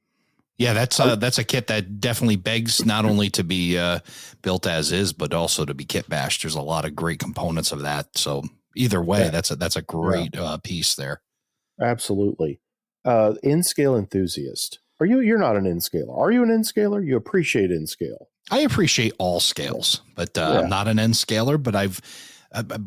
Yeah, that's a kit that definitely begs not only to be built as is, but also to be kit bashed. There's a lot of great components of that. So either way, that's a great piece there. Absolutely. N-scale enthusiast. You're not an N-scaler. Are you an N-scaler? You appreciate N-scale. I appreciate all scales, but I'm not an N-scaler, but I'm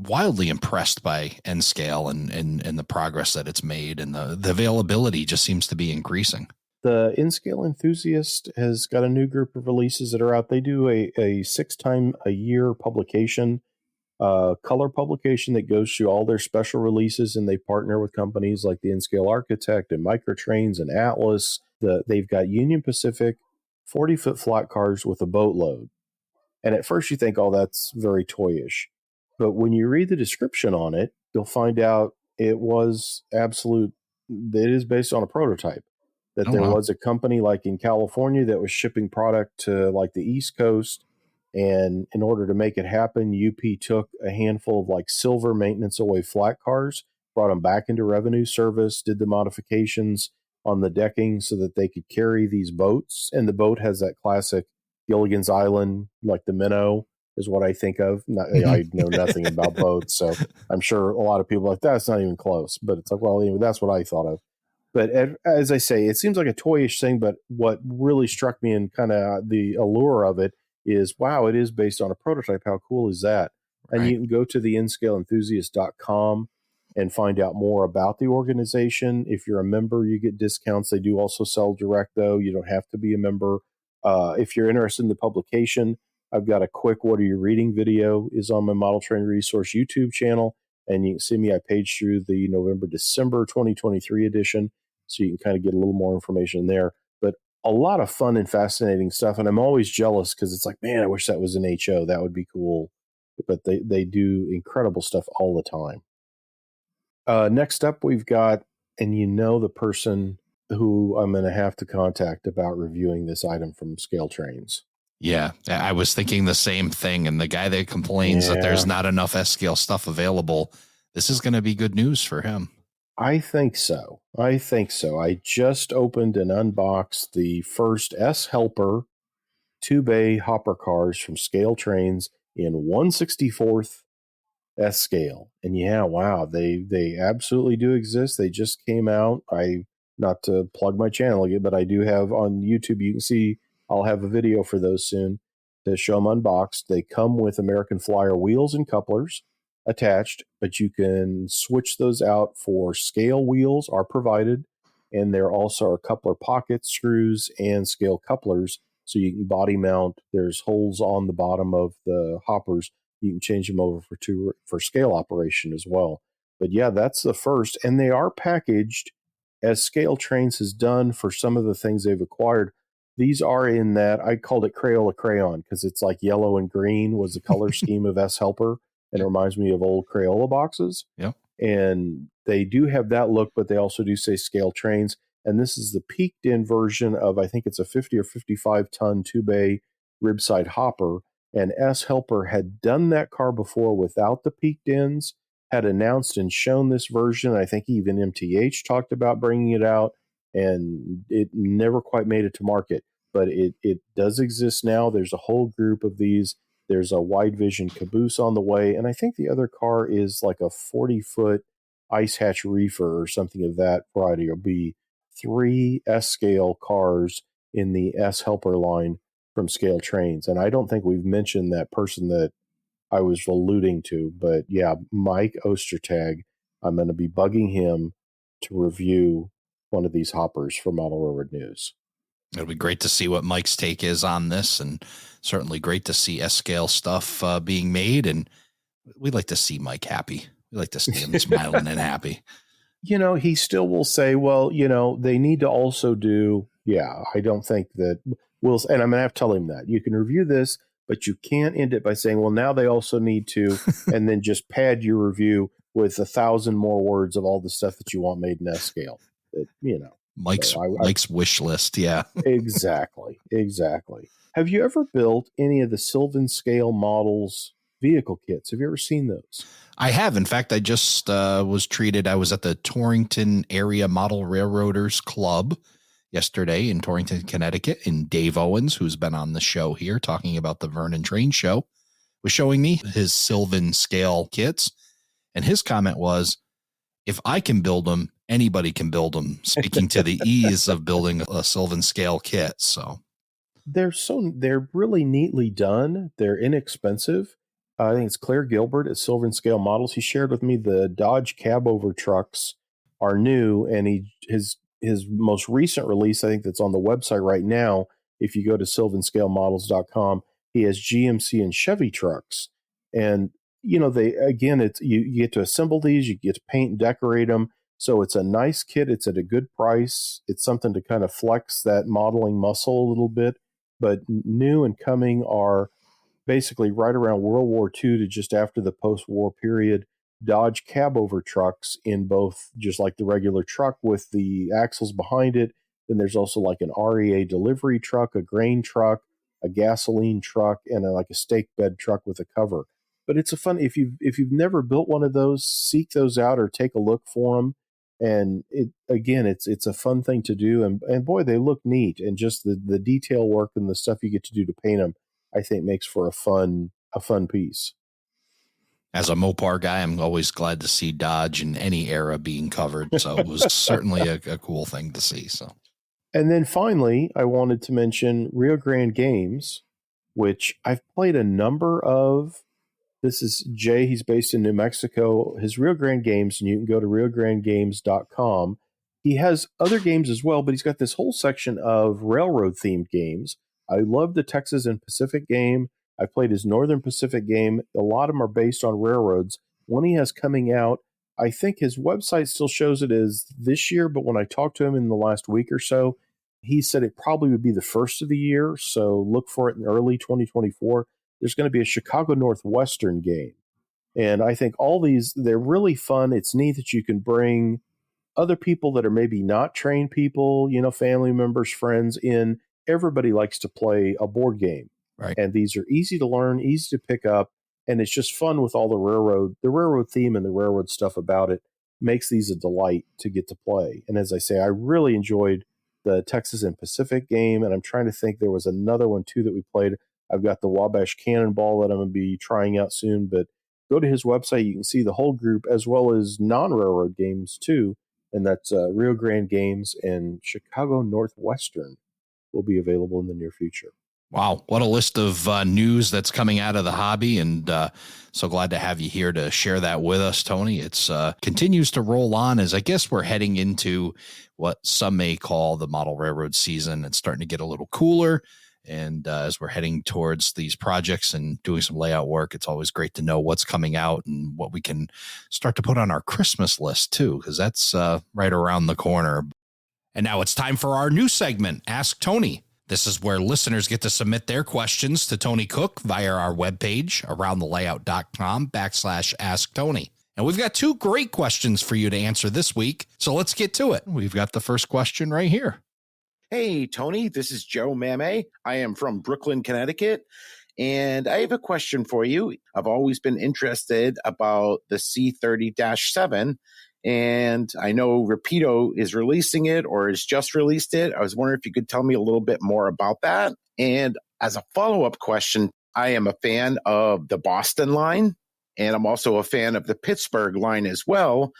wildly impressed by N-scale and the progress that it's made, and the availability just seems to be increasing. The N-scale enthusiast has got a new group of releases that are out. They do a 6-time-a-year publication, color publication that goes through all their special releases, and they partner with companies like the N-scale Architect and Microtrains and Atlas. They've got Union Pacific 40-foot flat cars with a boatload. And at first you think, oh, that's very toyish. But when you read the description on it, you'll find out it is based on a prototype. That there was a company like in California that was shipping product to like the East Coast. And in order to make it happen, UP took a handful of like silver maintenance away flat cars, brought them back into revenue service, did the modifications on the decking so that they could carry these boats. And the boat has that classic Gilligan's Island, like the minnow is what I think of. I know nothing about boats, so I'm sure a lot of people are like, that's not even close. But it's like, well, anyway, that's what I thought of. But as I say, it seems like a toyish thing, but what really struck me and kind of the allure of it is, wow, it is based on a prototype. How cool is that? Right. And you can go to the nscaleenthusiast.com and find out more about the organization. If you're a member, you get discounts. They do also sell direct, though. You don't have to be a member. If you're interested in the publication, I've got a quick What Are You Reading video is on my Model Train Resource YouTube channel. And you can see me, I paged through the November-December 2023 edition. So you can kind of get a little more information there. But a lot of fun and fascinating stuff. And I'm always jealous because it's like, man, I wish that was an HO. That would be cool. But they do incredible stuff all the time. Next up, we've got, and the person who I'm going to have to contact about reviewing this item from Scale Trains. Yeah, I was thinking the same thing. And the guy that complains that there's not enough S-scale stuff available, this is going to be good news for him. I think so. I just opened and unboxed the first S-Helper 2-bay hopper cars from Scale Trains in 1/64th S-scale. And wow, they absolutely do exist. They just came out. Not to plug my channel again, but I do have on YouTube, you can see I'll have a video for those soon to show them unboxed. They come with American Flyer wheels and couplers attached, but you can switch those out for scale wheels are provided, and there also are coupler pocket screws and scale couplers, so you can body mount. There's holes on the bottom of the hoppers. You can change them over for scale operation as well. But yeah, that's the first, and they are packaged as Scale Trains has done for some of the things they've acquired, these are in that, I called it Crayola Crayon because it's like yellow and green was the color scheme of S Helper, and it reminds me of old Crayola boxes. Yeah. And they do have that look, but they also do say Scale Trains. And this is the peaked in version of, I think it's a 50 or 55 ton 2-bay ribside hopper. And S Helper had done that car before without the peaked ins, had announced and shown this version. I think even MTH talked about bringing it out, and it never quite made it to market. But it does exist now. There's a whole group of these. There's a wide vision caboose on the way. And I think the other car is like a 40-foot ice hatch reefer or something of that variety. It'll be 3 S-scale cars in the S Helper line from Scale Trains. And I don't think we've mentioned that person that I was alluding to. But yeah, Mike Ostertag, I'm going to be bugging him to review one of these hoppers for Model Railroad News. It'll be great to see what Mike's take is on this, and certainly great to see S-scale stuff being made. And we like to see Mike happy. We like to see him smiling and happy. You know, he still will say, well, you know, they need to also do, I don't think that and I'm going to have to tell him that. You can review this, but you can't end it by saying, well, now they also need to, and then just pad your review with 1,000 more words of all the stuff that you want made in S-scale. You know. Mike's wish list, yeah. Exactly. Have you ever built any of the Sylvan scale models vehicle kits? Have you ever seen those? I have. In fact, I just was treated. I was at the Torrington Area Model Railroaders Club yesterday in Torrington, Connecticut, and Dave Owens, who's been on the show here talking about the Vernon Train Show, was showing me his Sylvan scale kits. And his comment was, if I can build them, anybody can build them, speaking to the ease of building a Sylvan scale kit. So they're really neatly done. They're inexpensive. I think it's Claire Gilbert at Sylvan Scale Models. He shared with me the Dodge cabover trucks are new, and his most recent release, I think that's on the website right now, if you go to sylvanscalemodels.com, he has GMC and Chevy trucks. And you know, you get to assemble these, you get to paint and decorate them. So it's a nice kit. It's at a good price. It's something to kind of flex that modeling muscle a little bit. But new and coming are basically right around World War II to just after the post-war period, Dodge cabover trucks in both, just like the regular truck with the axles behind it. Then there's also like an REA delivery truck, a grain truck, a gasoline truck, and like a stake bed truck with a cover. But it's a fun, if you've never built one of those, seek those out or take a look for them. And it's a fun thing to do. And boy, they look neat. And just the detail work and the stuff you get to do to paint them, I think makes for a fun piece. As a Mopar guy, I'm always glad to see Dodge in any era being covered. So it was certainly a cool thing to see. So, and then finally, I wanted to mention Rio Grande Games, which I've played a number of. This is Jay. He's based in New Mexico. His Rio Grande Games, and you can go to riograndegames.com. He has other games as well, but he's got this whole section of railroad-themed games. I love the Texas and Pacific game. I played his Northern Pacific game. A lot of them are based on railroads. One he has coming out, I think his website still shows it as this year, but when I talked to him in the last week or so, he said it probably would be the first of the year, so look for it in early 2024. There's going to be a Chicago Northwestern game. And I think all these, they're really fun. It's neat that you can bring other people that are maybe not trained people, you know, family members, friends in. Everybody likes to play a board game. Right. And these are easy to learn, easy to pick up. And it's just fun with all the railroad theme and the railroad stuff about it makes these a delight to get to play. And as I say, I really enjoyed the Texas and Pacific game. And I'm trying to think, there was another one too that we played. I've got the Wabash Cannonball that I'm going to be trying out soon, but go to his website. You can see the whole group as well as non-railroad games too. And that's Rio Grande Games, and Chicago Northwestern will be available in the near future. Wow. What a list of news that's coming out of the hobby. And so glad to have you here to share that with us, Tony. It's continues to roll on as I guess we're heading into what some may call the model railroad season. It's starting to get a little cooler. And as we're heading towards these projects and doing some layout work, it's always great to know what's coming out and what we can start to put on our Christmas list too, because that's right around the corner. And now it's time for our new segment, Ask Tony. This is where listeners get to submit their questions to Tony Cook via our webpage, aroundthelayout.com/AskTony. And we've got 2 great questions for you to answer this week. So let's get to it. We've got the first question right here. Hey, Tony, this is Joe Mame. I am from Brooklyn, Connecticut, and I have a question for you. I've always been interested about the C30-7, and I know Rapido is releasing it or has just released it. I was wondering if you could tell me a little bit more about that. And as a follow-up question, I am a fan of the Boston line, and I'm also a fan of the Pittsburgh line as well.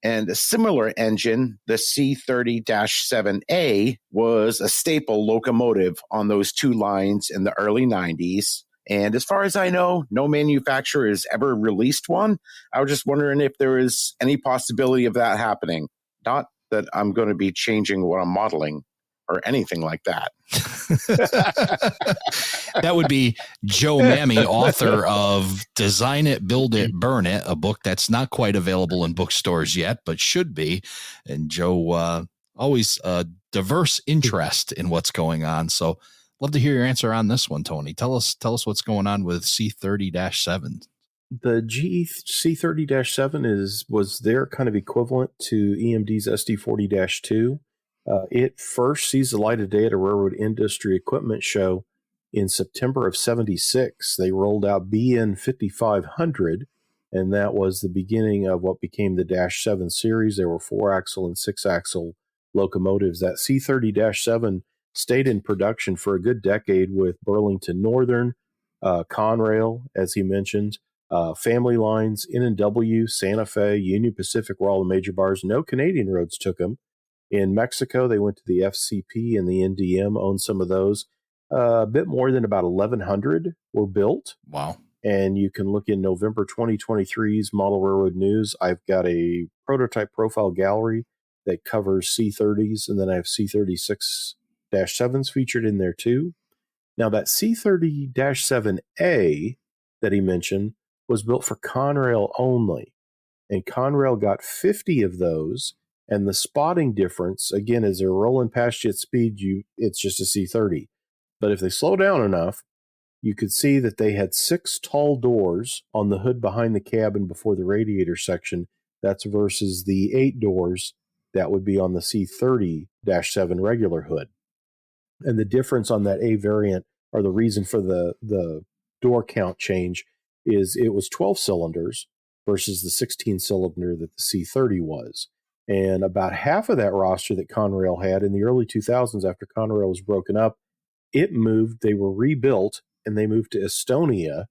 And a similar engine, the C30-7A, was a staple locomotive on those 2 lines in the early 90s. And as far as I know, no manufacturer has ever released one. I was just wondering if there is any possibility of that happening. Not that I'm going to be changing what I'm modeling or anything like that. That would be Joe Mame, author of Design It, Build It, Burn It, a book that's not quite available in bookstores yet, but should be. And Joe, always a diverse interest in what's going on. So love to hear your answer on this one, Tony. Tell us what's going on with C30-7. The GE C30-7 was their kind of equivalent to EMD's SD40-2. It first sees the light of day at a railroad industry equipment show in September of 76. They rolled out BN 5500, and that was the beginning of what became the -7 series. There were 4-axle and 6-axle locomotives. That C30-7 stayed in production for a good decade with Burlington Northern, Conrail, as he mentioned, Family Lines, N&W, Santa Fe, Union Pacific were all the major bars. No Canadian roads took them. In Mexico, they went to the FCP and the NDM, owned some of those. A bit more than about 1,100 were built. Wow. And you can look in November 2023's Model Railroad News. I've got a prototype profile gallery that covers C30s, and then I have C36-7s featured in there too. Now, that C30-7A that he mentioned was built for Conrail only. And Conrail got 50 of those. And the spotting difference, again, as they're rolling past you at speed, it's just a C30. But if they slow down enough, you could see that they had 6 tall doors on the hood behind the cabin before the radiator section. That's versus the 8 doors that would be on the C30-7 regular hood. And the difference on that A variant, or the reason for the door count change, is it was 12 cylinders versus the 16-cylinder that the C30 was. And about half of that roster that Conrail had in the early 2000s, after Conrail was broken up, they were rebuilt, and they moved to Estonia.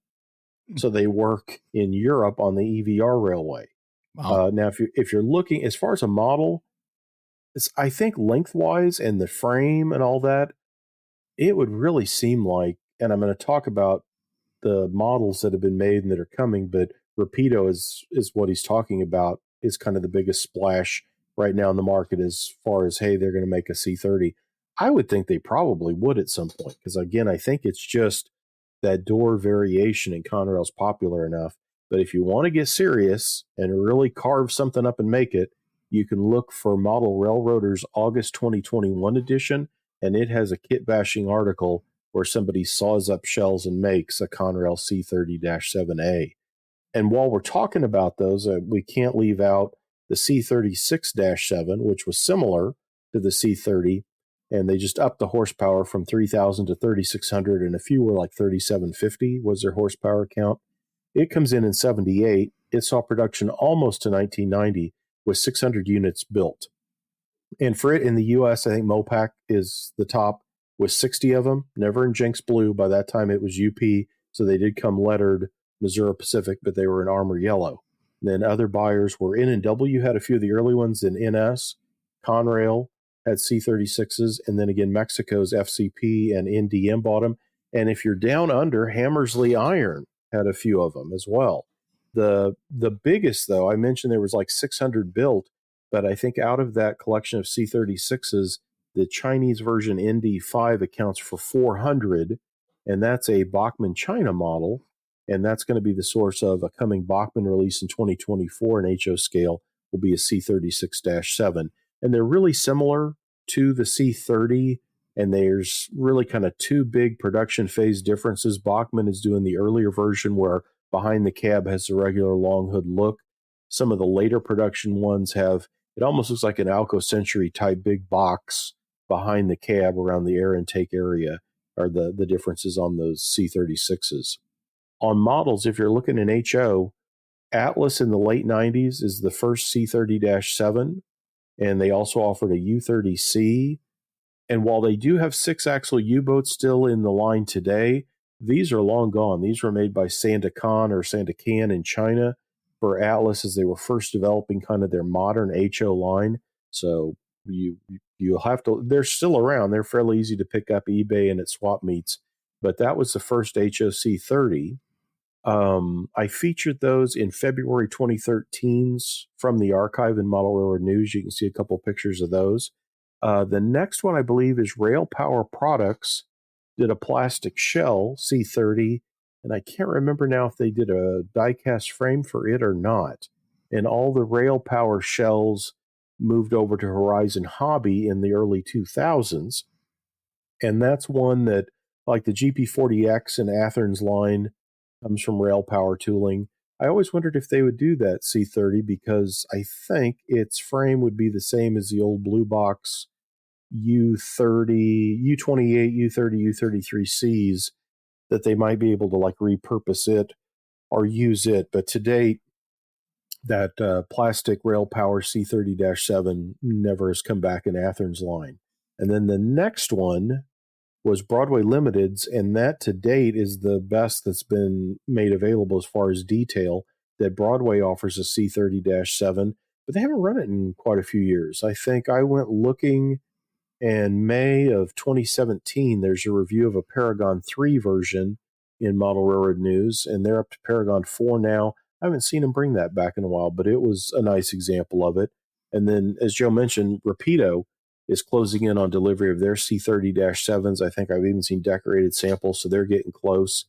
So they work in Europe on the EVR railway. Wow. Now, if you're looking, as far as a model, I think lengthwise and the frame and all that, it would really seem like, and I'm going to talk about the models that have been made and that are coming, but Rapido is what he's talking about, is kind of the biggest splash right now in the market as far as, hey, they're going to make a C30. I would think they probably would at some point, because again, I think it's just that door variation, and Conrail's popular enough. But if you want to get serious and really carve something up and make it, you can look for Model Railroaders August 2021 edition, and it has a kit bashing article where somebody saws up shells and makes a Conrail C30-7A. And while we're talking about those, we can't leave out the C36-7, which was similar to the C30, and they just upped the horsepower from 3,000 to 3,600, and a few were like 3,750 was their horsepower count. It comes in 78. It saw production almost to 1990 with 600 units built. And for it in the U.S., I think Mopac is the top with 60 of them, never in Jenks Blue. By that time, it was UP, so they did come lettered Missouri Pacific, but they were in Armor Yellow. And then other buyers were N&W, had a few of the early ones in NS. Conrail had C36s, and then again, Mexico's FCP and NDM bought them. And if you're down under, Hammersley Iron had a few of them as well. The biggest, though, I mentioned there was like 600 built, but I think out of that collection of C36s, The Chinese version ND5 accounts for 400, and that's a Bachmann China model, and that's going to be the source of a coming Bachmann release in 2024. An HO scale will be a C36-7, and they're really similar to the C30, and there's really kind of two big production phase differences. Bachmann is doing the earlier version where behind the cab has the regular long hood look. Some of the later production ones have, it almost looks like an Alco Century type big box behind the cab around the air intake area, are the differences on those C36s. On models, if you're looking in HO, Atlas in the late 90s is the first C30-7, and they also offered a U30C. And while they do have 6-axle U-boats still in the line today, these are long gone. These were made by Sandakan in China for Atlas as they were first developing kind of their modern HO line. So you'll have to, they're still around. They're fairly easy to pick up eBay and at swap meets. But that was the first HOC 30. I featured those in February 2013's From the Archive in Model Railroad News. You can see a couple pictures of those. The next one, I believe, is Rail Power Products did a plastic shell, C30, and I can't remember now if they did a die-cast frame for it or not. And all the Rail Power shells moved over to Horizon Hobby in the early 2000s. And that's one that, like the GP40X and Athens line, comes from Rail Power Tooling. I always wondered if they would do that C30 because I think its frame would be the same as the old Blue Box U30, U28, U30, U33Cs, that they might be able to like repurpose it or use it. But to date, that plastic Rail Power C30-7 never has come back in Athens line. And then the next one was Broadway Limited's, and that to date is the best that's been made available as far as detail, that Broadway offers a C30-7, but they haven't run it in quite a few years. I think I went looking in May of 2017. There's a review of a Paragon 3 version in Model Railroad News, and they're up to Paragon 4 now. I haven't seen them bring that back in a while, but it was a nice example of it. And then, as Joe mentioned, Rapido is closing in on delivery of their C30-7s. I think I've even seen decorated samples, so they're getting close.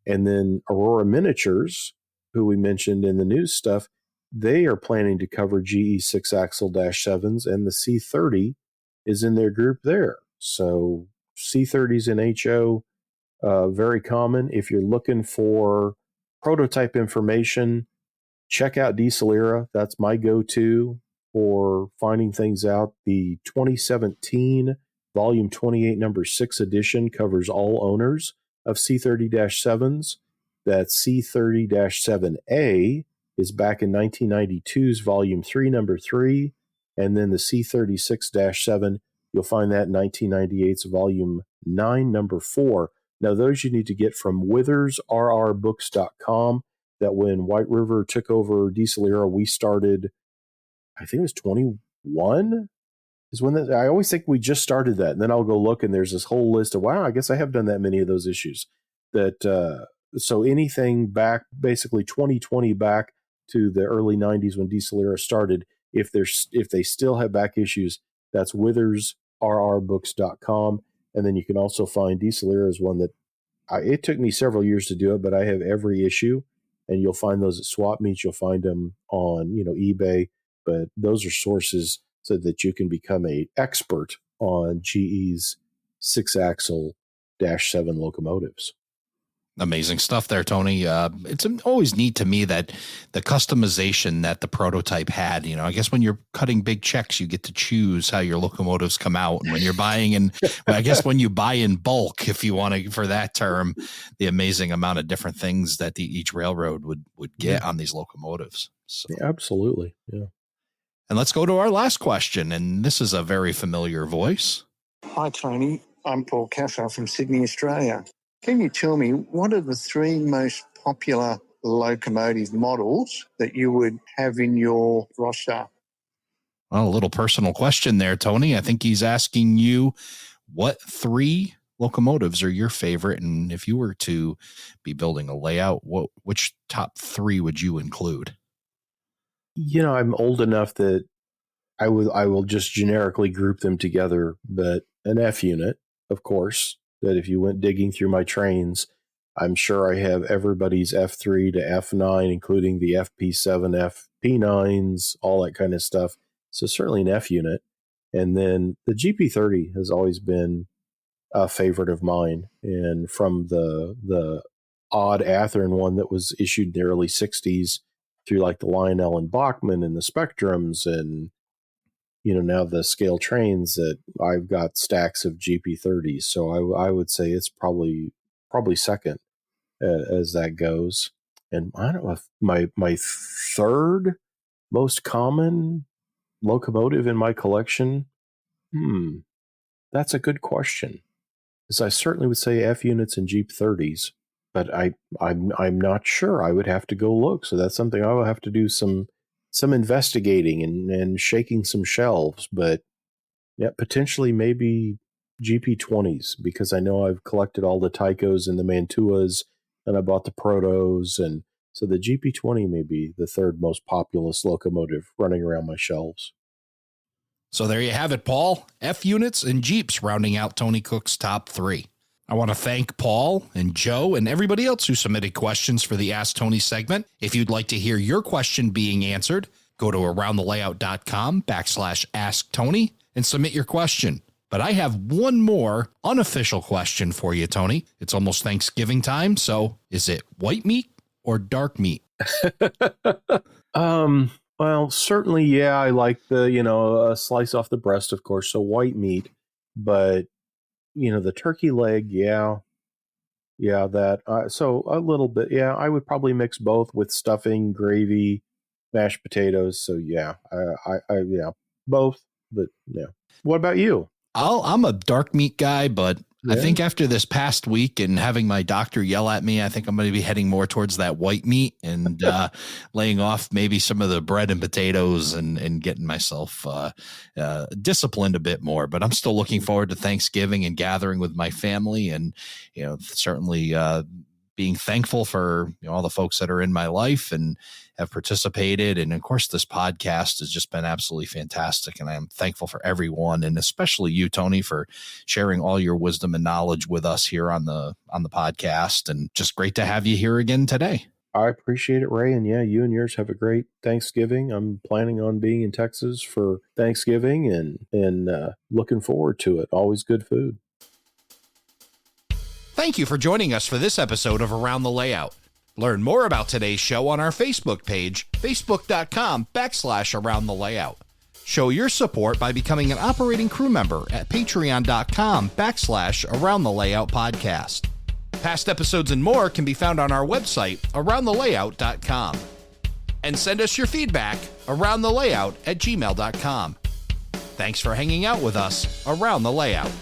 And then Aurora Miniatures, who we mentioned in the news stuff, they are planning to cover GE 6-axle-7s, and the C30 is in their group there. So C30s in HO, very common. If you're looking for prototype information, check out Diesel Era. That's my go-to for finding things out. The 2017 Volume 28, Number 6 edition covers all owners of C30-7s. That C30-7A is back in 1992's Volume 3, Number 3. And then the C36-7, you'll find that in 1998's Volume 9, Number 4. Now, those you need to get from withersrrbooks.com. That when White River took over Diesel Era, we started, I think it was 21 is when that, I always think we just started that. And then I'll go look and there's this whole list of, wow, I guess I have done that many of those issues. That so anything back, basically 2020 back to the early 90s when Diesel Era started, if they still have back issues, that's withersrrbooks.com. And then you can also find Diesel Era is one that it took me several years to do it, but I have every issue, and you'll find those at swap meets. You'll find them on eBay, but those are sources so that you can become an expert on GE's 6-axle-7 locomotives. Amazing stuff there, Tony. It's always neat to me that the customization that the prototype had, I guess when you're cutting big checks, you get to choose how your locomotives come out. And when you're buying I guess when you buy in bulk, if you want to, for that term, the amazing amount of different things that each railroad would get on these locomotives. So. Yeah, absolutely. Yeah. And let's go to our last question. And this is a very familiar voice. Hi, Tony. I'm Paul Caffar from Sydney, Australia. Can you tell me what are the 3 most popular locomotive models that you would have in your roster? Well, a little personal question there, Tony. I think he's asking you what 3 locomotives are your favorite, and if you were to be building a layout, which top 3 would you include? I'm old enough that I will just generically group them together, but an F unit, of course, that if you went digging through my trains, I'm sure I have everybody's F3 to F9, including the FP7, FP9s, all that kind of stuff. So certainly an F unit. And then the GP30 has always been a favorite of mine. And from the odd Athearn one that was issued in the early 60s through like the Lionel and Bachmann and the Spectrums and, now the scale trains, that I've got stacks of GP30s. So I would say it's probably second as that goes. And I don't know if my third most common locomotive in my collection, that's a good question. Because I certainly would say F units and Jeep 30s, but I'm not sure. I would have to go look. So that's something I will have to do some investigating and shaking some shelves. But yeah, potentially maybe GP20s, because I know I've collected all the Tychos and the Mantuas, and I bought the Protos, and so the GP20 may be the third most populous locomotive running around my shelves. So there you have it, Paul. F units and Jeeps rounding out Tony Cook's top 3. I want to thank Paul and Joe and everybody else who submitted questions for the Ask Tony segment. If you'd like to hear your question being answered, go to aroundthelayout.com/AskTony and submit your question. But I have one more unofficial question for you, Tony. It's almost Thanksgiving time, so is it white meat or dark meat? Well, certainly, yeah, I like the, a slice off the breast, of course, so white meat. But, the turkey leg, that. So a little bit, I would probably mix both with stuffing, gravy, mashed potatoes. So, both. But, yeah. What about you? I'm a dark meat guy, but I think after this past week and having my doctor yell at me, I think I'm going to be heading more towards that white meat and laying off maybe some of the bread and potatoes and getting myself disciplined a bit more. But I'm still looking forward to Thanksgiving and gathering with my family, and certainly being thankful for all the folks that are in my life and have participated. And of course, this podcast has just been absolutely fantastic. And I am thankful for everyone, and especially you, Tony, for sharing all your wisdom and knowledge with us here on the podcast. And just great to have you here again today. I appreciate it, Ray. And yeah, you and yours have a great Thanksgiving. I'm planning on being in Texas for Thanksgiving and looking forward to it. Always good food. Thank you for joining us for this episode of Around the Layout. Learn more about today's show on our Facebook page, facebook.com/Around the Layout. Show your support by becoming an operating crew member at patreon.com/Around the Layout podcast. Past episodes and more can be found on our website, aroundthelayout.com. And send us your feedback, aroundthelayout@gmail.com. Thanks for hanging out with us around the layout.